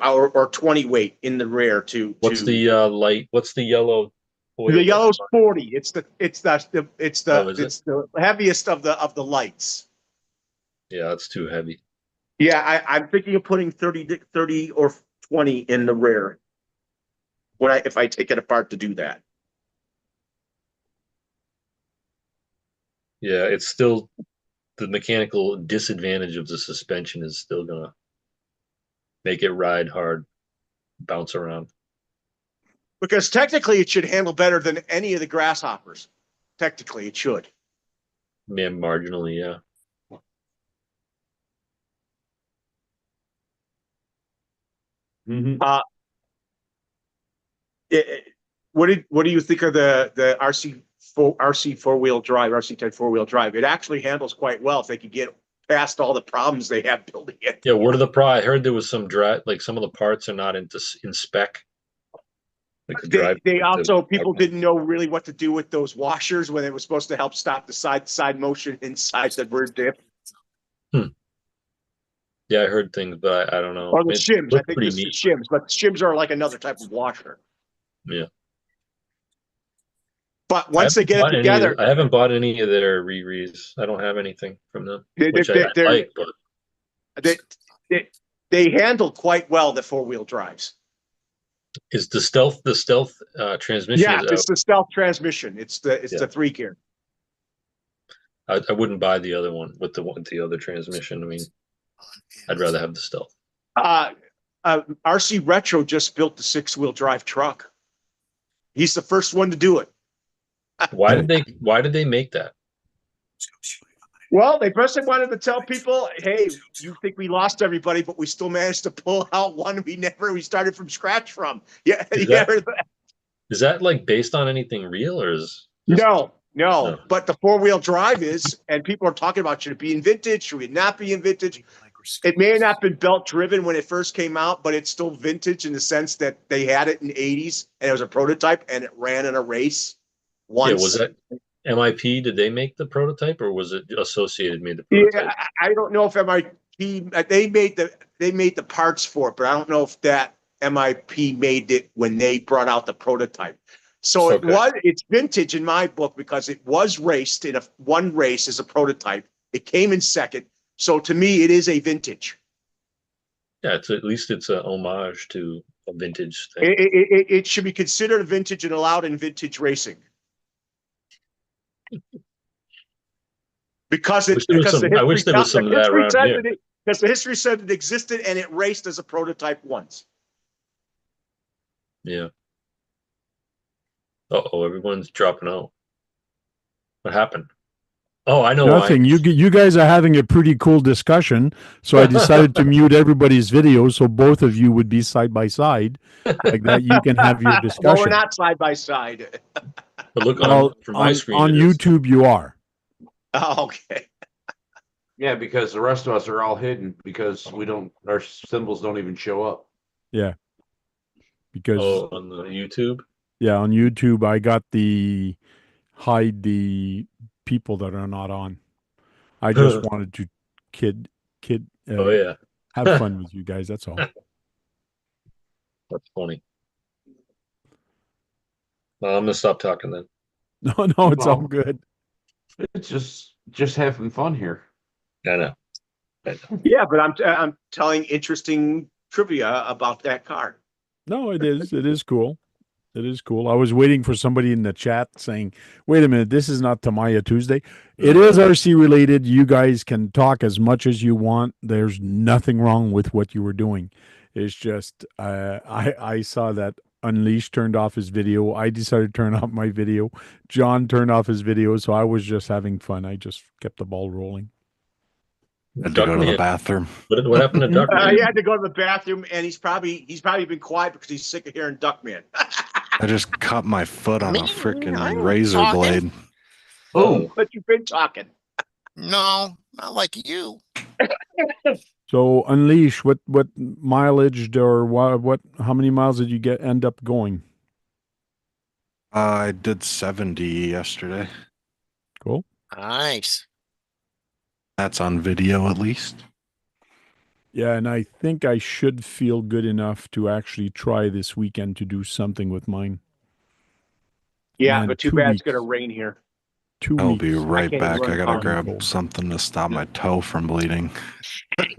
Or 20 weight in the rear to. What's the light? What's the yellow? The yellow's 40. It's the heaviest of the lights. Yeah, that's too heavy. Yeah, I'm thinking of putting 30 or 20 in the rear if I take it apart to do that. Yeah, it's still the mechanical disadvantage of the suspension is still gonna make it ride hard, bounce around. Because technically it should handle better than any of the grasshoppers. Technically it should. Yeah, marginally, yeah. Mm-hmm. What do you think of the RC 4-wheel drive, RC10 4-wheel drive? It actually handles quite well if they could get past all the problems they have building it. Yeah, what are the I heard there was some like some of the parts are not in spec. Like people didn't know really what to do with those washers when it was supposed to help stop the side motion inside the rear diff. Yeah, I heard things, but I don't know. Or the shims. I think it's the shims, but shims are like another type of washer. Yeah. But once they get it together, I haven't bought any of their re-re's. I don't have anything from them, which I like. But they handle quite well the 4-wheel drives. Is the stealth transmission? Yeah, it's the stealth transmission. It's the 3-gear. I wouldn't buy the other one with the other transmission. I mean, I'd rather have the stealth. RC Retro just built the 6-wheel drive truck. He's the first one to do it. Why did they make that? Well, they first wanted to tell people, hey, you think we lost everybody, but we still managed to pull out one we started from scratch from. Yeah, Is that like based on anything real or is just No, no? but the 4-wheel drive is, and people are talking about, should it be in vintage? Should it not be in vintage? It may have not been belt driven when it first came out, but it's still vintage in the sense that they had it in the 80s and it was a prototype and it ran in a race once. Yeah, was that MIP? Did they make the prototype or was it Associated made the prototype? Yeah, I don't know if MIP, they made the parts for it, but I don't know if that MIP made it when they brought out the prototype. So it's vintage in my book because it was raced in one race as a prototype. It came in second. So to me, it is a vintage. Yeah, at least it's a homage to a vintage thing. It should be considered a vintage and allowed in vintage racing. Because I wish there was some of that around here. Because the history said it existed and it raced as a prototype once. Yeah. Uh-oh, everyone's dropping out. What happened? Oh, I know. Nothing. You guys are having a pretty cool discussion, so I decided to mute everybody's video so both of you would be side by side, like that. You can have your discussion. Well, we're not side by side. But look, from my screen on YouTube, you are. Oh, okay. Yeah, because the rest of us are all hidden because our symbols don't even show up. Yeah. Because on the YouTube. Yeah, on YouTube, I got the hide the people that are not on. I just wanted to have fun with you guys. That's all. That's funny. Well, I'm gonna stop talking then. No, it's all good. It's just having fun here. I know. Yeah, but I'm telling interesting trivia about that car. No, it is. It is cool. It is cool. I was waiting for somebody in the chat saying, wait a minute, this is not Tamiya Tuesday. It is RC related. You guys can talk as much as you want. There's nothing wrong with what you were doing. It's just I saw that Unleashed turned off his video. I decided to turn off my video. John turned off his video, so I was just having fun. I just kept the ball rolling. Had to go to the bathroom. What happened to Duckman? He had to go to the bathroom, and he's probably been quiet because he's sick of hearing Duckman. I just cut my foot on a freaking razor blade. Oh, but you've been talking. No, not like you. So Unleash, what mileage or what how many miles did you end up going? I did 70 yesterday. Cool. Nice. That's on video at least. Yeah, and I think I should feel good enough to actually try this weekend to do something with mine. Yeah, Man, but too bad it's going to rain here. 2 weeks. I'll be right back. I gotta grab cold. something to stop my toe from bleeding.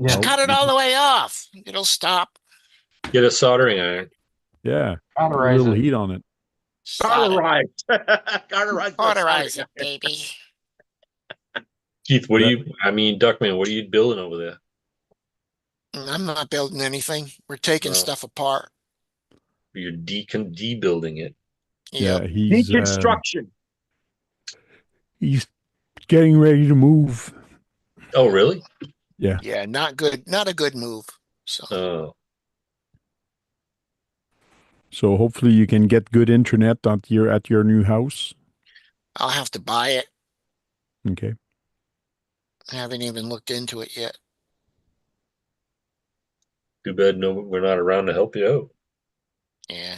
Just cut it all the way off. It'll stop. Get a soldering iron. Yeah, a little heat on it. Cauterize. Cauterize it, baby. Keith, Duckman, what are you building over there? I'm not building anything. We're taking stuff apart. You're debuilding it. Yeah, he's deconstruction. He's getting ready to move. Oh, really? Yeah. Yeah, not good. Not a good move. So hopefully you can get good internet at your new house. I'll have to buy it. Okay. I haven't even looked into it yet. Too bad we're not around to help you out. Yeah.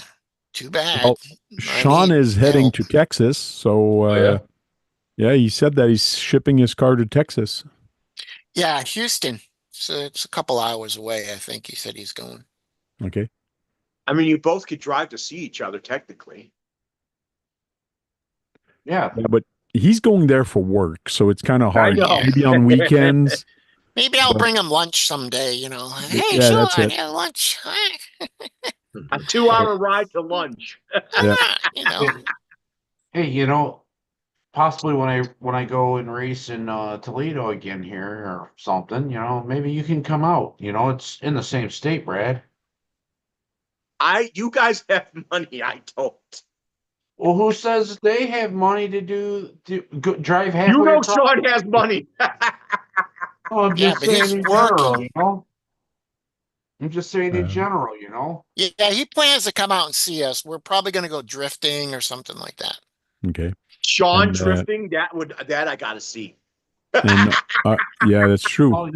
Too bad. Well, Sean is heading to Texas, so yeah, he said that he's shipping his car to Texas. Yeah, Houston. So it's a couple hours away, I think he said he's going. Okay. I mean, you both could drive to see each other technically. Yeah, but he's going there for work, so it's kind of hard. I know. Maybe on weekends. Maybe I'll bring him lunch someday, you know. Hey, Yeah, Sean, that's it. have lunch. A 2-hour ride to lunch. Yeah. You know. Hey, possibly when I go and race in Toledo again here or something, maybe you can come out. It's in the same state, Brad. You guys have money, I don't. Well, who says they have money to drive halfway? You know across? Sean has money. Oh, I'm just but he's saying in working. general, I'm just saying in Um, general, you know. Yeah, he plans to come out and see us. We're probably going to go drifting or something like that. okay. Sean And drifting, that I gotta see. and yeah, that's true. Oh,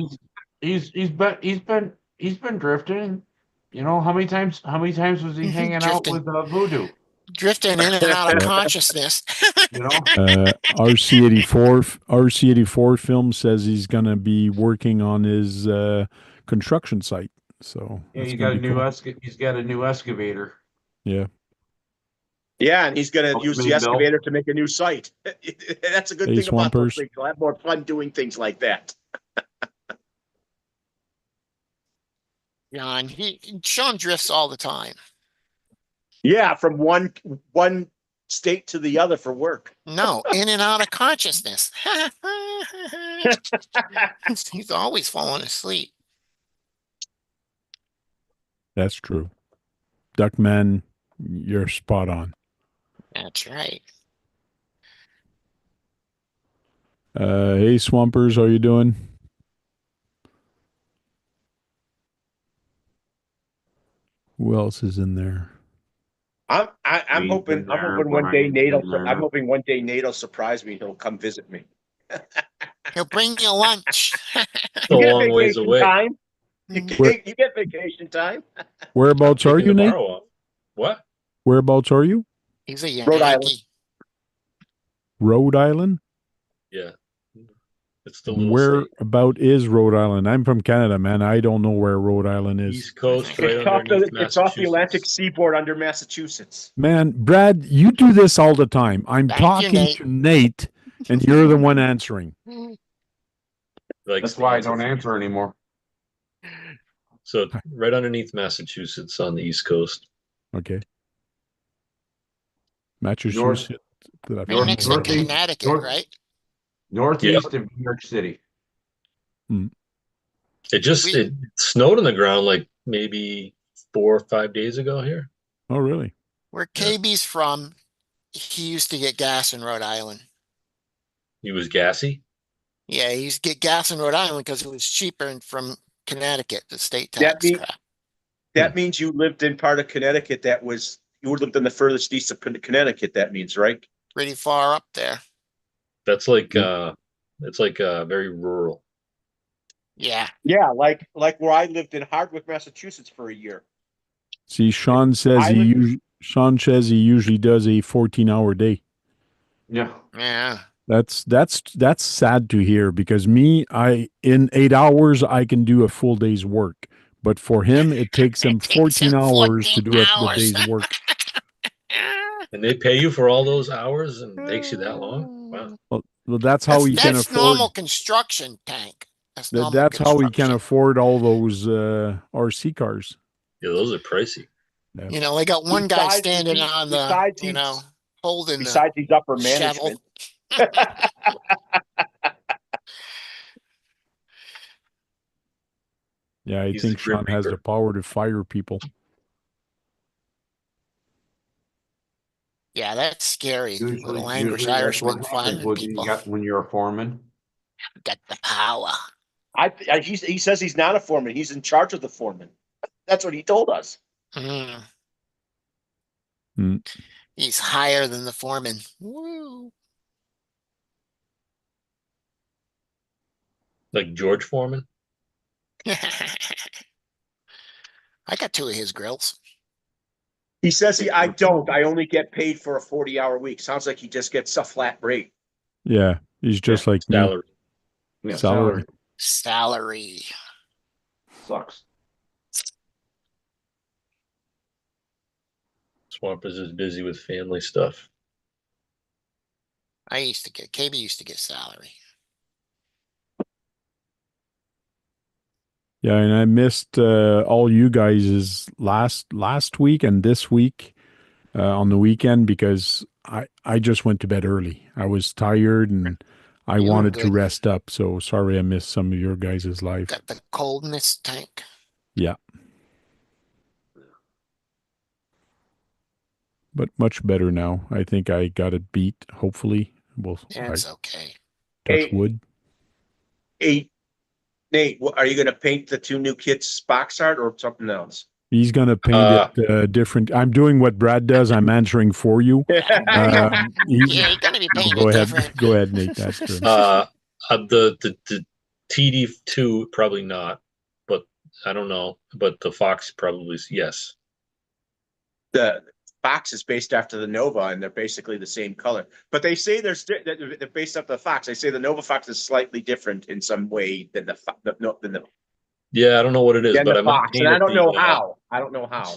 he's been drifting. You know, how many times was he hanging out Drifting. with Voodoo? Drifting in and out of Yeah. consciousness. You know, RC84 film says he's gonna be working on his construction site. So yeah, that's gonna be cool. he's got a new excavator. Yeah. Yeah, and he's gonna use the Ultimate Bill. excavator to make a new site. That's a good Hey, thing about those Swampers. things. You'll have more fun doing things like that. John, Sean drifts all the time. Yeah, from one state to the other for work. No, in and out of consciousness. He's always falling asleep. That's true. Duckman, you're spot on. That's right. Hey, Swampers, how you doing? Who else is in there? I'm He's hoping been there, one day Brian's Nate been there. I'm hoping one day Nate will surprise me and he'll come visit me. He'll bring you lunch. It's a long ways away. Time. You Where- get vacation time. Whereabouts are Taking you, the Nate? borrow off. What? Whereabouts are you? He's a Rhode Island. Yankee. Rhode Island? Yeah. It's the little Where state. about is Rhode Island? I'm from Canada, man. I don't know where Rhode Island is. East Coast, right It's off underneath it's off the Atlantic Massachusetts. seaboard under Massachusetts. Man, Brad, you do this all the time. I'm Thank you, talking Nate. to Nate, and you're the one answering. Like That's why I don't answer anymore. So right underneath Massachusetts on the East Coast. Okay. Massachusetts. Right next to Northeast- Connecticut, north- right? Northeast of New York City. It snowed on the ground like maybe 4 or 5 days ago here. Oh, really? Where KB's from, he used to get gas in Rhode Island. He was gassy. Yeah, he used to get gas in Rhode Island because it was cheaper from Connecticut, the state That tax mean- crap. That means you lived in part of Connecticut you lived in the furthest east of Connecticut, that means, right? Pretty far up there. That's like it's like very rural. Yeah. Yeah, like where I lived in Hardwick, Massachusetts for a year. See, Sean says he usually does a 14-hour day. Yeah. Yeah. That's sad to hear because in 8 hours I can do a full day's work, but for him it takes him 14 hours to do a day's work. And they pay you for all those hours and it takes you that long? Wow. Well, that's how he can That's afford. normal construction, Tank. That's how he can afford all those RC cars. Yeah, those are pricey. Yeah. You know, they got one guy Besides- standing on the, besides you know, holding the Besides these upper shovel. management. Yeah, I He's think the Grim Sean has the Reaper. power to fire people. Yeah, that's scary. Little Usually Irish that's Irishman what happens firing people. when you're a foreman. Got the power. He says he's not a foreman. He's in charge of the foreman. That's what he told us. Mm. Mm. He's higher than the foreman. Woo. Like George Foreman. I got 2 of his grills. He says I don't. I only get paid for a 40-hour week. Sounds like he just gets a flat rate. Yeah, he's just like me. Salary. Yeah, Salary. Salary. Sucks. Swampers is busy with family stuff. KB used to get salary. Yeah, and I missed all you guys' last week and this week on the weekend because I just went to bed early. I was tired and I You were wanted to good. rest up. So sorry I missed some of your guys' live. Got the coldness, Tank. Yeah. But much better now. I think I got it beat. Hopefully, It's okay. touch Hey. wood. Nate, are you going to paint the 2 new kits box art or something else? He's going to paint it different. I'm doing what Brad does. I'm answering for you. Yeah, you're going to be painted go ahead. different. Go ahead, Nate. That's true. The TD2 probably not, but I don't know. But the Fox probably yes. The Fox is based after the Nova, and they're basically the same color. But they say they're based off the Fox. They say the Nova Fox is slightly different in some way than the Yeah, I don't know what it is, but I might Fox, and I don't know how. I don't know how.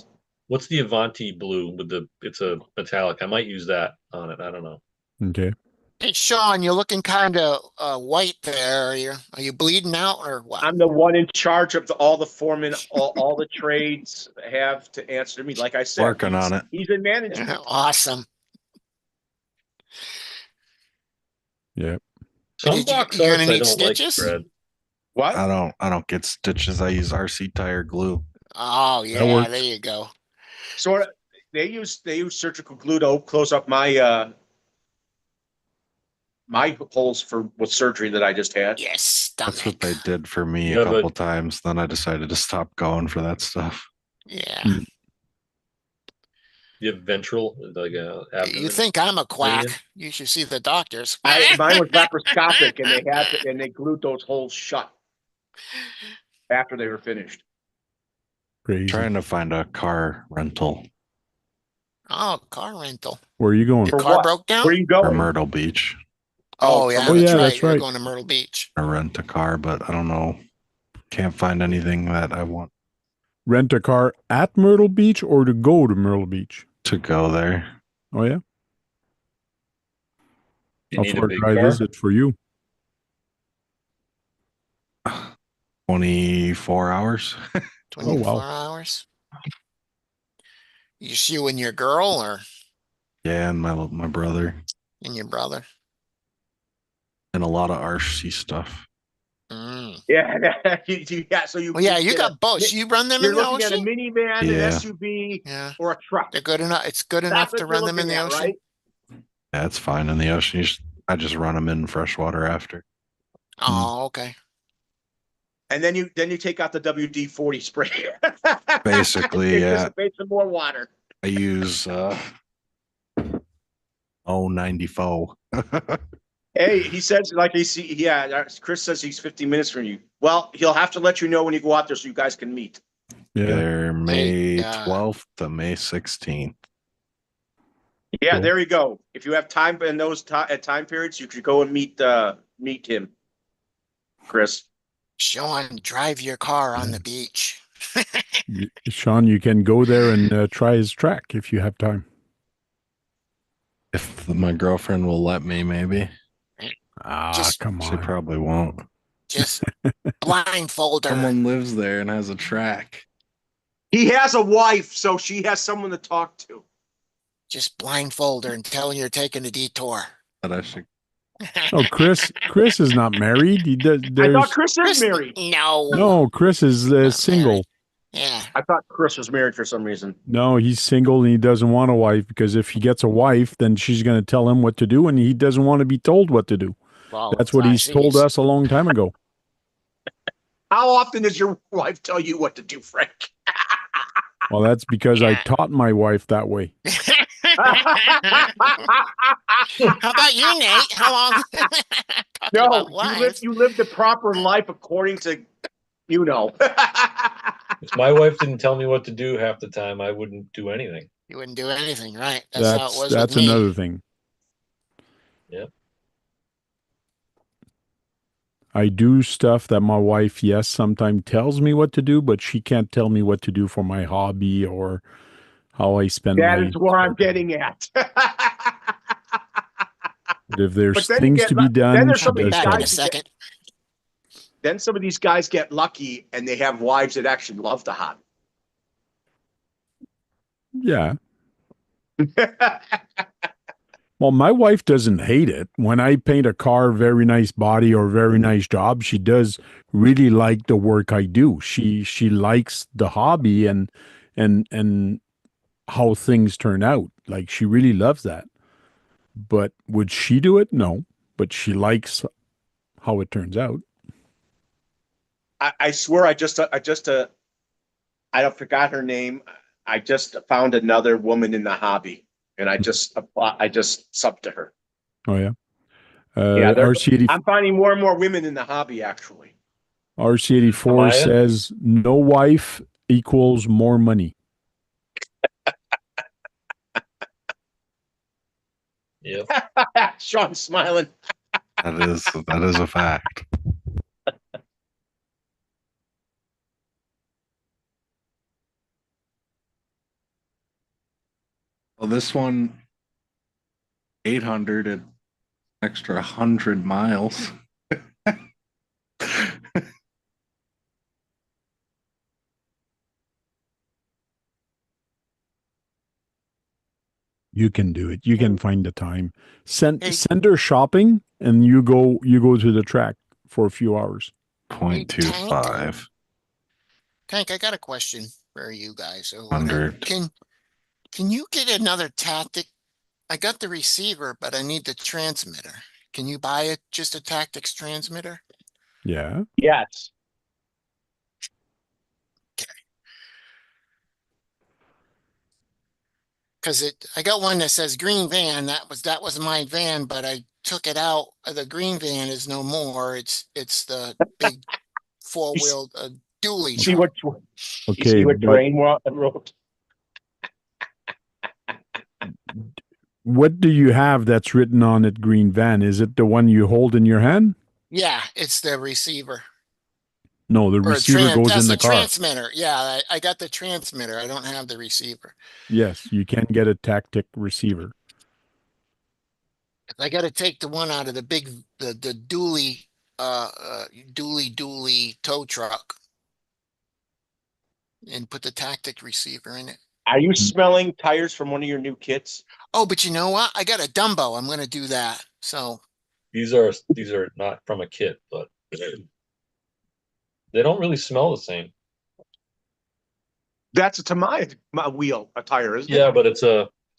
What's the Avanti blue with it's a metallic. I might use that on it. I don't know. Okay. Hey, Sean, you're looking kind of white there. Are you bleeding out or what? I'm the one in charge of all the foremen, all the trades have to answer to me. Like I said, working on it. He's in management. Awesome. Yeah. Some box arts I don't stitches? like, Fred. What? I don't get stitches. I use RC tire glue. Oh yeah, there you go. So they use surgical glue to close up my my holes with surgery that I just had. Yes, stomach. That's what they did for me a couple times. Then I decided to stop going for that stuff. Yeah. You have ventral, like abdomen. You think I'm a quack? You should see the doctors. Mine was laparoscopic, and they glued those holes shut after they were finished. Crazy. Trying to find a car rental. Oh, car rental. Where are you going? Your car broke down? Where are you going? For Myrtle Beach. Oh yeah, that's right. You're going to Myrtle Beach. I rent a car, but I don't know. Can't find anything that I want. Rent a car at Myrtle Beach or to go to Myrtle Beach? To go there. Oh yeah. You How need far a big drive car? is it for you? 24 hours. 24 hours. Just you and your girl, or? Yeah, and my brother. And your brother. And a lot of RC stuff. Mm. Yeah, yeah. So you. Well, yeah, you got boats. You run them in the ocean. You're looking at a minivan, an SUV, or a truck. They're good enough. It's good enough to run them in the ocean. Right? Yeah, it's fine in the ocean. I just run them in freshwater after. Oh, okay. And then you take out the WD-40 spray. Basically, yeah. Dissipate some more water. I use 94. Hey, he says Chris says he's 15 minutes from you. Well, he'll have to let you know when you go out there so you guys can meet. Yeah. They're May 12th to May 16th. Yeah, Cool. there you go. If you have time in those time periods, you could go and meet him, Chris. Sean, drive your car on the beach. Sean, you can go there and try his track if you have time. If my girlfriend will let me, maybe. Come on. She probably won't. Just blindfold her. Someone lives there and has a track. He has a wife, so she has someone to talk to. Just blindfold her and tell her you're taking a detour. But I should. Oh, Chris is not married. He does. I thought Chris is married. No, Chris is single. Married. Yeah. I thought Chris was married for some reason. No, he's single and he doesn't want a wife because if he gets a wife, then she's going to tell him what to do and he doesn't want to be told what to do. Well, that's what he's told us a long time ago. How often does your wife tell you what to do, Frank? Well, that's because I taught my wife that way. How about you, Nate? How long? No, you live the proper life according to, If my wife didn't tell me what to do half the time, I wouldn't do anything. You wouldn't do anything, right? That's how it was That's with me. another thing. Yep. I do stuff that my wife, yes, sometimes tells me what to do, but she can't tell me what to do for my hobby or how I spend That is where I'm getting at. If there's things to be done, then there's some of these Back in a guys second. Then some of these guys get lucky and they have wives that actually love the hobby. Yeah. Well, my wife doesn't hate it. When I paint a car, very nice body or very nice job, she does really like the work I do. She likes the hobby and how things turn out. Like she really loves that. But would she do it? No. But she likes how it turns out. I swear, I don't forgot her name. I just found another woman in the hobby, and I just subbed to her. Oh yeah. Yeah, RC80, I'm finding more and more women in the hobby, actually. RC84 Tamiya? says no wife equals more money. Yep. Sean's smiling. That is a fact. Well, this one 800 and extra 100 miles. You can do it. You can find the time. Send Hey. her shopping, and you go to the track for a few hours. 0.25. Tank, I got a question for you guys. Or 100. Can you get another tactic? I got the receiver, but I need the transmitter. Can you buy it, just a tactics transmitter? Yeah. Yes. Because I got one that says green van. That was my van, but I took it out. The green van is no more. It's the big four-wheel dually See truck. what Okay, what but Drain wrote. what do you have that's written on it green van? Is it the one you hold in your hand? Yeah, it's the receiver. No, the receiver goes that's in the the car. transmitter. Yeah, I got the transmitter. I don't have the receiver. Yes, you can get a tactic receiver. I got to take the one out of the big the dually dually tow truck and put the tactic receiver in it. Are you smelling tires from one of your new kits? Oh, but you know what? I got a Dumbo. I'm going to do that. So These are not from a kit, but they don't really smell the same. That's a Tamiya wheel, a tire, isn't it? Yeah, but it's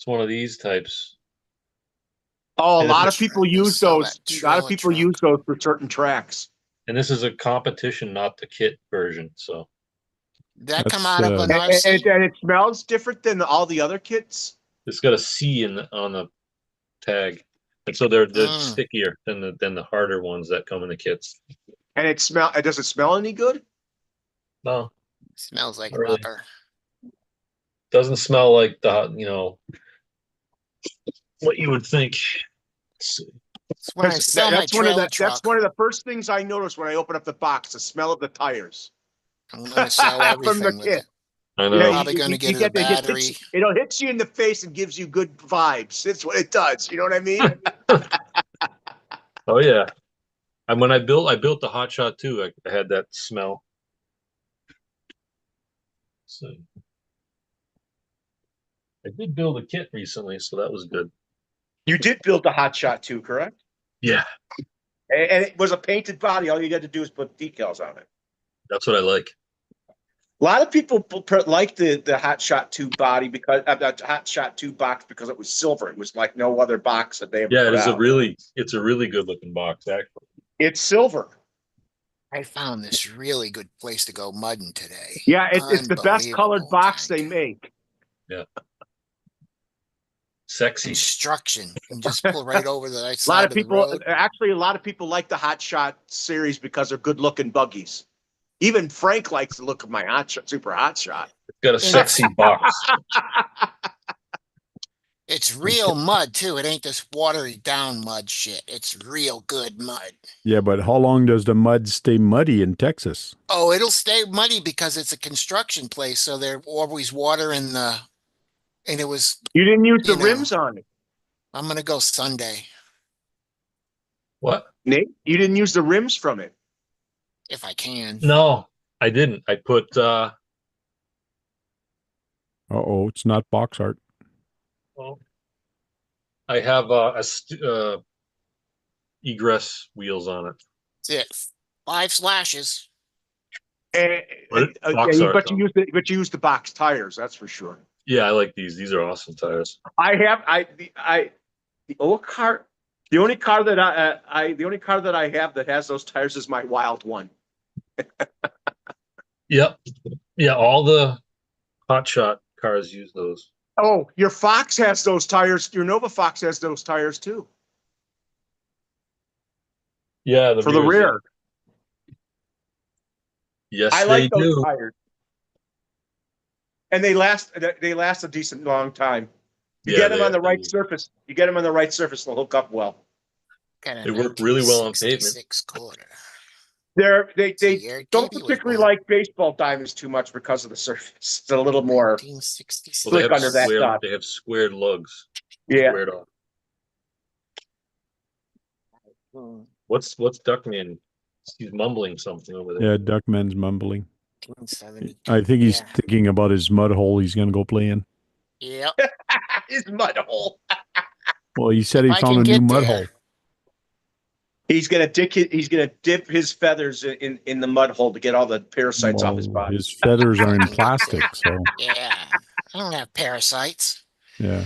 one of these types. Oh, a And lot it's- of people use those. A lot of people use those for certain tracks. And this is a competition, not the kit version. So that come That's, out of an RC. And it smells different than all the other kits. it's got a C on the tag, and so they're stickier than the harder ones that come in the kits. And it does it smell any good? No, It smells like really. rubber. Doesn't smell like what you would think. When I sell my trailer truck, that's one of the first things I notice when I open up the box, the smell of the tires. I'm going to sell everything with it. I know. Yeah, Probably going to get a battery. It'll hit you in the face and gives you good vibes. That's what it does. You know what I mean? Oh yeah. And when I built the Hot Shot too, I had that smell. So I did build a kit recently, so that was good. You did build the Hot Shot too, correct? Yeah. And it was a painted body. All you had to do is put decals on it. That's what I like. A lot of people like the Hot Shot 2 body because Hot Shot 2 box because it was silver. It was like no other box that they ever put out. It's a really good looking box, actually. It's silver. I found this really good place to go mudding today. Yeah, it's the best colored box they make. Yeah. Sexy. Construction. And just pull right over the right side of the road. Actually, a lot of people like the Hot Shot series because they're good looking buggies. Even Frank likes the look of my Hot Shot, Super Hot Shot. It's got a sexy box. It's real mud too. It ain't this watery down mud shit. It's real good mud. Yeah, but how long does the mud stay muddy in Texas? Oh, it'll stay muddy because it's a construction place, so there's always water in the. And it was. You didn't use the rims on it. I'm gonna go Sunday. What? Nate, you didn't use the rims from it. If I can. No, I didn't. I put it's not box art. well, I have egress wheels on it. That's it. 5 slashes. But you use the box tires, that's for sure. Yeah, I like these. These are awesome tires. The old car. The only car that I have that has those tires is my Wild one. Yep. Yeah, all the hotshot cars use those. Oh, your Fox has those tires. Your Nova Fox has those tires too. Yeah, for the rear. Yes, I like they those do. tires. And they last a decent long time. You get them on the right surface. You get them on the right surface, they'll hook up well. They work really well on pavement. Quarter. They don't particularly like baseball diamonds too much because of the surface. It's a little more slick under that stuff. They have squared lugs. Yeah. Squared off. What's Duckman? He's mumbling something over there. Yeah, Duckman's mumbling. I think he's thinking about his mud hole he's going to go play in. Yep. His mud hole. Well, he said he found a new mud hole. He's gonna dip his feathers in the mud hole to get all the parasites off his body. His feathers are in plastic, so yeah. I don't have parasites. Yeah.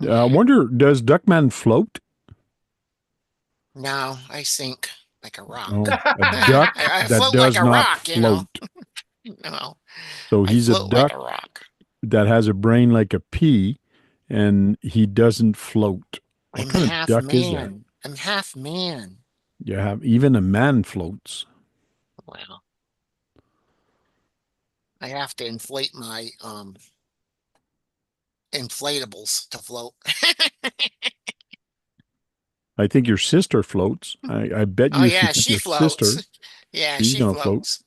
I wonder, does Duckman float? No, I sink like a rock. Oh, a duck I that float does like a not rock, float. No. So he's a duck like a rock. that has a brain like a pea, and he doesn't float. What kind of duck is that? I'm half man. You have even a man floats. Well, I have to inflate my inflatables to float. I think your sister floats. I bet you. Oh yeah, she floats. Sister, yeah, she's she gonna floats. Float.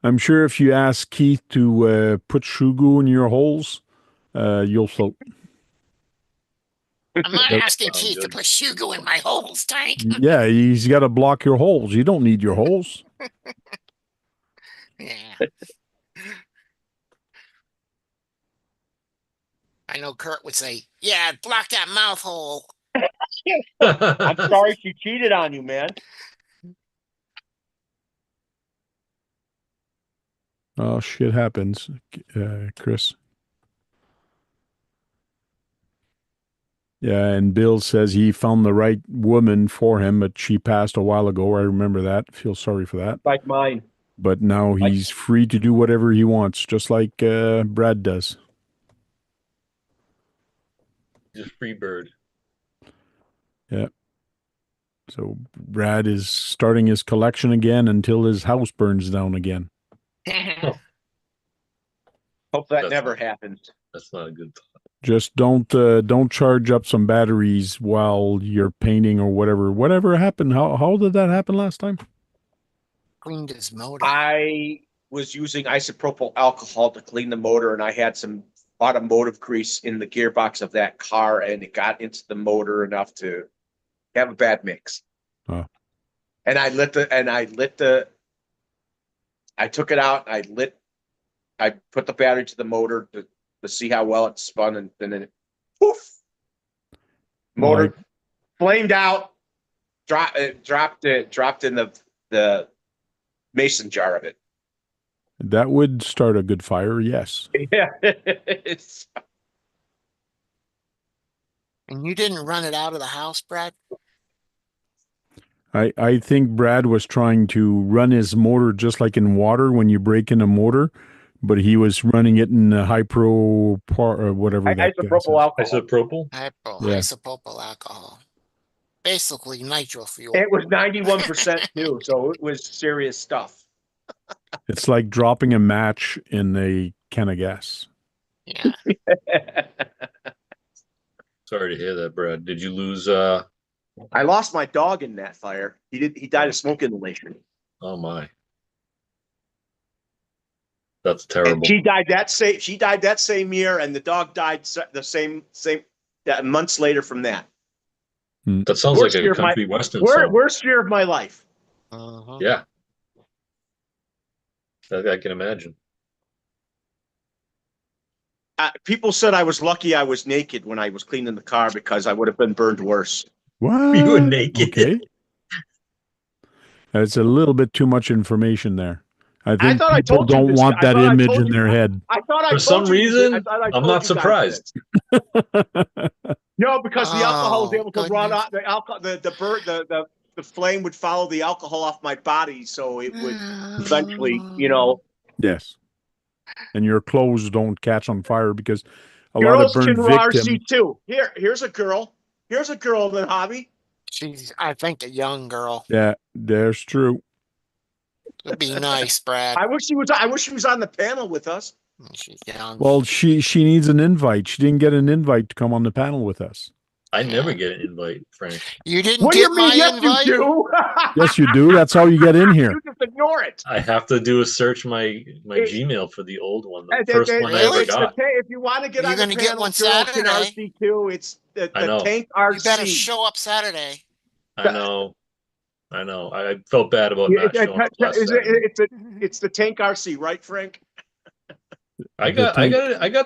I'm sure if you ask Keith to put shugu in your holes, you'll float. I'm not asking Keith to put shugu in my holes, Tank. Yeah, he's got to block your holes. You don't need your holes. Yeah. I know Kurt would say, yeah, block that mouth hole. I'm sorry she cheated on you, man. Oh, shit happens, Chris. Yeah, and Bill says he found the right woman for him, but she passed a while ago. I remember that. Feel sorry for that. Like mine. But now he's free to do whatever he wants, just like Brad does. He's a free bird. Yeah. So Brad is starting his collection again until his house burns down again. Hope that never happens. That's not a good thought. Just don't charge up some batteries while you're painting or whatever. Whatever happened? How did that happen last time? Cleaned his motor. I was using isopropyl alcohol to clean the motor, and I had some automotive grease in the gearbox of that car, and it got into the motor enough to have a bad mix. Oh. And I took it out. I put the battery to the motor to see how well it spun, and then it poof, motor flamed out, dropped in the mason jar of it. That would start a good fire, yes. Yeah. And you didn't run it out of the house, Brad? I think Brad was trying to run his motor just like in water when you break in a motor, but he was running it in isopropyl alcohol. Isopropyl? Isopropyl alcohol. Basically nitro fuel. It was 91% too, so it was serious stuff. It's like dropping a match in a can of gas. Yeah. Sorry to hear that, Brad. Did you lose I lost my dog in that fire. He died of smoke inhalation. Oh my. That's terrible. And she died that same year, and the dog died the same months later from that. That sounds like a country western song. Worst year of my life. Yeah. I can imagine. People said I was lucky I was naked when I was cleaning the car because I would have been burned worse. What? You were naked. Okay. That's a little bit too much information there. I think people don't want that image in their head. For some reason, I'm not surprised. No, because the alcohol was able to run out. The the flame would follow the alcohol off my body, so it would eventually, you know. Yes. And your clothes don't catch on fire because a lot of Girls burn can victims. RC too. Here's a girl. Here's a girl in the hobby. She's, I think, a young girl. Yeah, that's true. It'd be nice, Brad. I wish she was on the panel with us. She's young. Well, she needs an invite. She didn't get an invite to come on the panel with us. I never get an invite, Frank. You didn't What do get you mean? my Yes, invite? you do. Yes, you do. That's how you get in here. You just ignore it. I have to do a search my Gmail for the old one, the And- first and- one and I ever it's the got. if you want to get You're on the gonna panel, get one girls can Saturday. RC too. It's the I know. Tank You better RC. show up Saturday. I know. I felt bad about not showing up last Saturday. It's the Tank RC, right, Frank? I got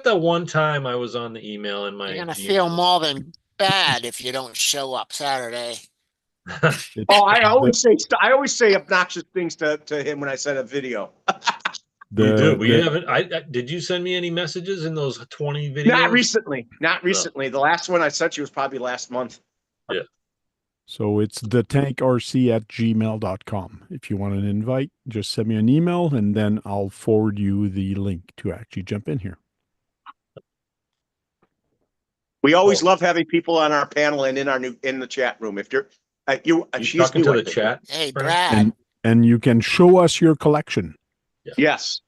that one time I was on the email and my You're gonna Gmail. feel more than bad if you don't show up Saturday. Oh, I always say obnoxious things to him when I send a video. You do, but you haven't. Did you send me any messages in those 20 videos? Not recently. Not recently. The last one I sent you was probably last month. Yeah. So it's thetankrc@gmail.com. If you want an invite, just send me an email and then I'll forward you the link to actually jump in here. We always love having people on our panel and in the chat room. If you're she's talking to new, I the think. chat. Hey, Frank? Brad. And you can show us your collection. Yes.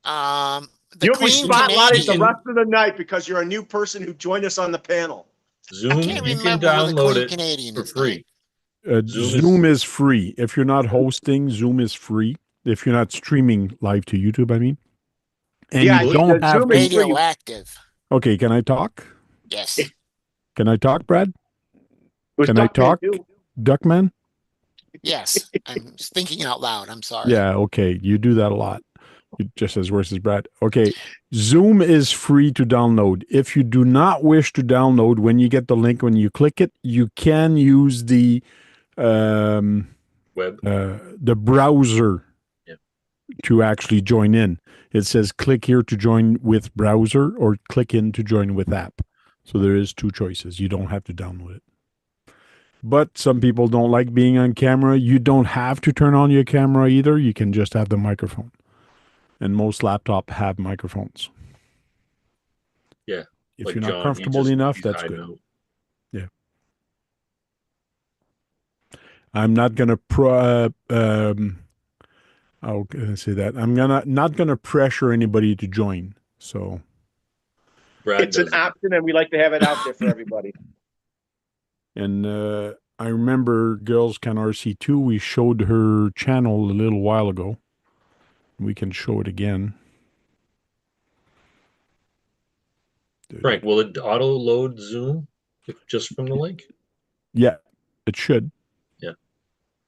The You'll be Queen spotlighted the Canadian. rest of the night because you're a new person who joined us on the panel. Zoom, I can't you can remember who the download Queen it Canadian for is free. Zoom is free. If you're not hosting, Zoom is free. If you're not streaming live to YouTube, I mean. And Yeah, you don't have Zoom is free. radioactive. Okay, can I talk? Yes. Can I talk, Brad? Was Can I Duckman talk, too. Duckman? Yes. I'm thinking out loud. I'm sorry. Yeah, okay. You do that a lot. You're just as worse as Brad. Okay. Zoom is free to download. If you do not wish to download, when you get the link, when you click it, you can use the Web. The browser to actually join in. It says click here to join with browser or click in to join with app. So there is two choices. You don't have to download it. But some people don't like being on camera. You don't have to turn on your camera either. You can just have the microphone. And most laptops have microphones. Yeah. If like you're not John, comfortable enough, that's hiding good. out. Yeah. I'm not going to how can I say that? I'm not gonna pressure anybody to join. So Brad It's an option, and we like to have it out there for everybody. And I remember Girls Can RC2. We showed her channel a little while ago. We can show it again. Frank, will it auto load Zoom just from the link? Yeah, it should. Yeah.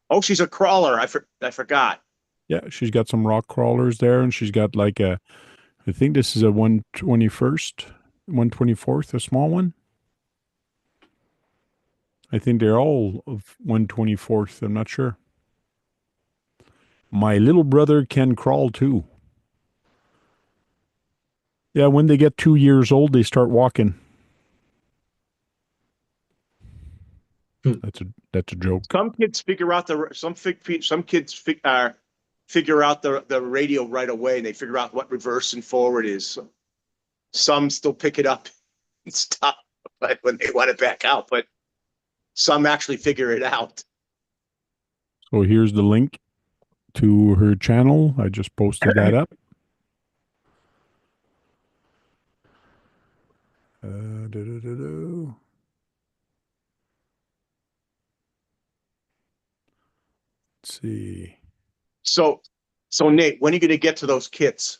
Oh, she's a crawler. I forgot. Yeah, she's got some rock crawlers there, and she's got like I think this is a 121st, 124th, a small one. I think they're all of 124th. I'm not sure. My little brother can crawl too. Yeah, when they get 2 years old, they start walking. That's a joke. Some kids figure out figure out the radio right away, and they figure out what reverse and forward is. Some still pick it up and stop, but when they want it back out, but some actually figure it out. So here's the link to her channel. I just posted that up. Let's see. So Nate, when are you going to get to those kits?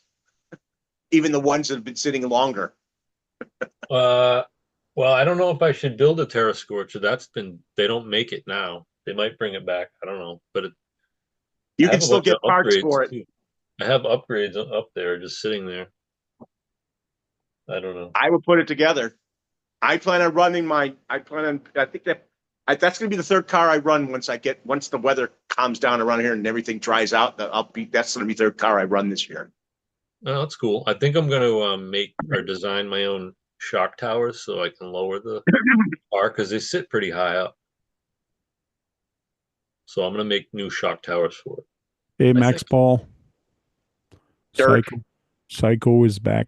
Even the ones that have been sitting longer. Well, I don't know if I should build a Terra Scorcher. They don't make it now. They might bring it back. I don't know, but you can still get parts for it. Too. I have upgrades up there, just sitting there. I don't know. I would put it together. I plan on running mine. I think that's going to be the third car I run once the weather calms down around here and everything dries out. That's going to be the third car I run this year. Oh, that's cool. I think I'm going to make or design my own shock towers so I can lower the car because they sit pretty high up. So I'm gonna make new shock towers for it. Hey, I Max think. Ball. Dirk. Psycho is back.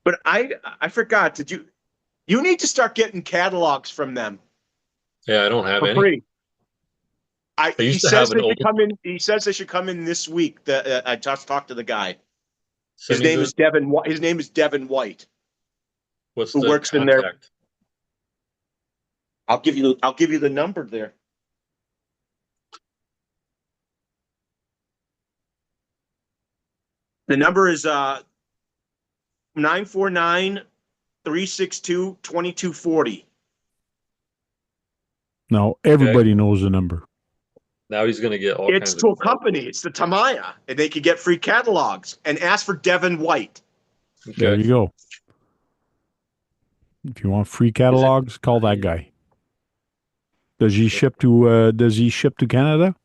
But I forgot. You need to start getting catalogs from them Yeah, I don't have for any. free. I He used to says have they an should old. come in. He says they should come in this week. I just talked to the guy. Send His me name the, is Devin. His name is Devin White, what's who the works in there. contact? I'll give you the number there. The number is 949-362-2240. Now everybody knows the number. Now he's gonna get all It's kinds to a of. company. It's the Tamiya, and they could get free catalogs. And ask for Devin White. There Okay. you go. If you want free catalogs, call that guy. Does he ship to Canada?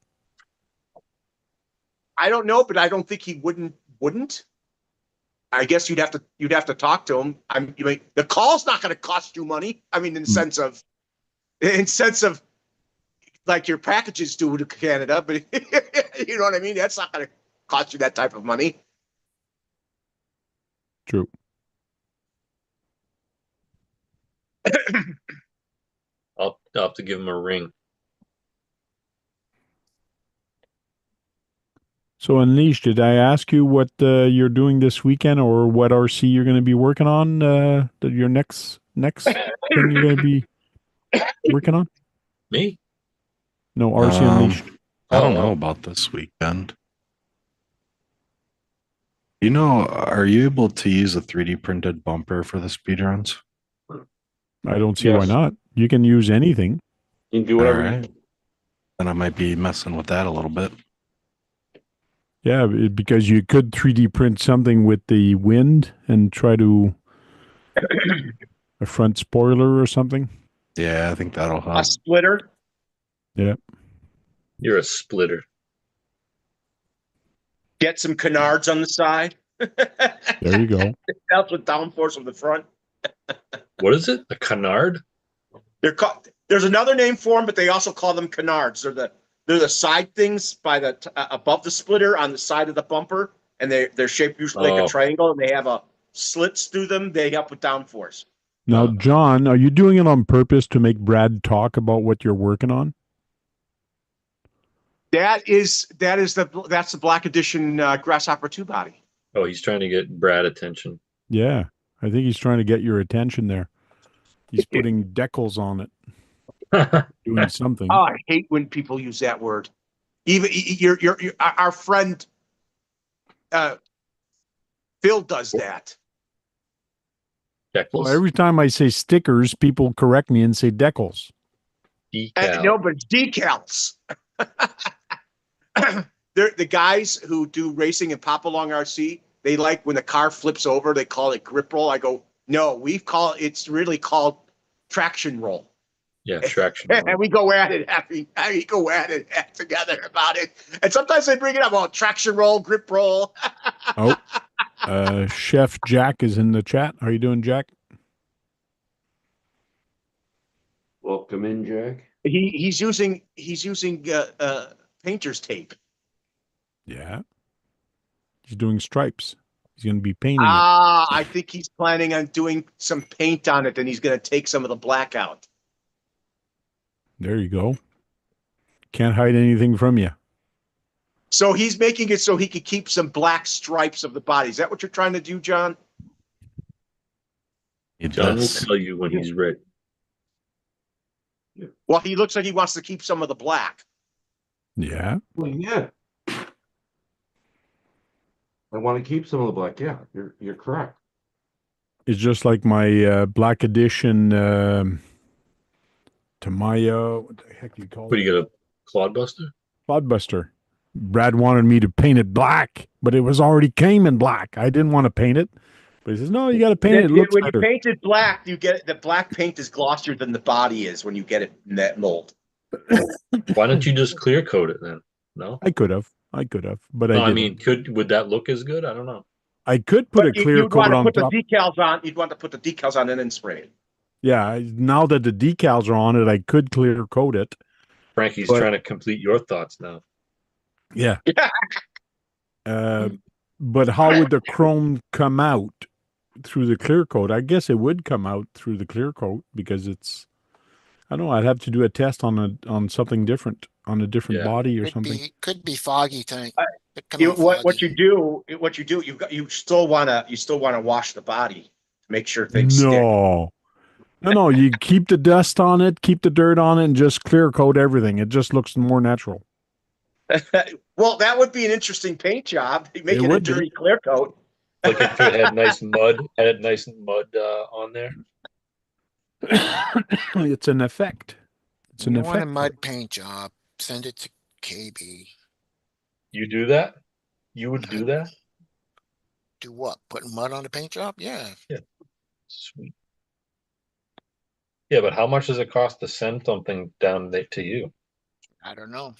I don't know, but I don't think he wouldn't. I guess you'd have to talk to him. The call's not going to cost you money. I mean, in sense of like your packages do to Canada, but you know what I mean? That's not going to cost you that type of money. True. I'll have to give him a ring. So, Unleashed, did I ask you what you're doing this weekend, or what RC you're going to be working on? Your next thing you're going to be working on? Me? No, RC Unleashed. I don't know about this weekend. You know, are you able to use a 3D printed bumper for the speedruns? I don't see why not. You can use anything. You can do whatever. Alright. Then I might be messing with that a little bit. Yeah, because you could 3D print something with the wind and try to a front spoiler or something. Yeah, I think that'll help. A splitter. Yeah. You're a splitter. Get some canards on the side. There you go. Helps with downforce on the front. What is it? A canard? There's another name for them, but they also call them canards. They're the side things by the above the splitter on the side of the bumper, and they're shaped usually like a triangle, and they have slits through them. They help with downforce. Now, John, are you doing it on purpose to make Brad talk about what you're working on? That's the Black Edition Grasshopper 2 body. Oh, he's trying to get Brad attention. Yeah, I think he's trying to get your attention there. He's putting decals on it, doing something. Oh, I hate when people use that word. Even our friend Phil does that. Decals? Well, every time I say stickers, people correct me and say decals. No, but decals. They're the guys who do racing and pop along RC. They like when the car flips over, they call it grip roll. I go, no, it's really called traction roll. Yeah, traction roll. And we go at it together about it. And sometimes they bring it up, traction roll, grip roll. Chef Jack is in the chat. How are you doing, Jack? Welcome in, Jack. He's using painter's tape. Yeah. He's doing stripes. He's going to be painting it. I think he's planning on doing some paint on it, and he's going to take some of the black out. There you go. Can't hide anything from you. So he's making it so he could keep some black stripes of the body. Is that what you're trying to do, John? John will tell you when he's ready. Well, he looks like he wants to keep some of the black. Yeah. Well, yeah. I want to keep some of the black. Yeah, you're correct. It's just like my Black Edition Tamiya. What the heck do you call it? What, you got a clodbuster? Clodbuster. Brad wanted me to paint it black, but it was already came in black. I didn't want to paint it. But he says, no, you got to paint it. It looks when better. you paint it black, you get the black paint is glossier than the body is when you get it in that mold. Why don't you just clear coat it then? No? I could have, but No, I I mean, would that look as good? I don't know. I could put a clear coat on top. You'd want to put the decals on and then spray it. Yeah, now that the decals are on it, I could clear coat it. Frankie's But- trying to complete your thoughts now. Yeah. But how would the chrome come out through the clear coat? I guess it would come out through the clear coat because it's. I don't know. I'd have to do a test on something different, on a different Yeah. body or something. Could be foggy tank. Could come You, out what foggy. you do, you still wanna wash the body to make sure things stick. No. No, you keep the dust on it, keep the dirt on it, and just clear coat everything. It just looks more natural. Well, that would be an interesting paint job. Make it a would be. dirty clear coat. Like if it had nice mud, on there. It's an effect. It's an You want a effect. mud paint job, send it to KB. You do that? You would do that? Do what? Put mud on the paint job? Yeah. Sweet. Yeah, but how much does it cost to send something down there to you? I don't know.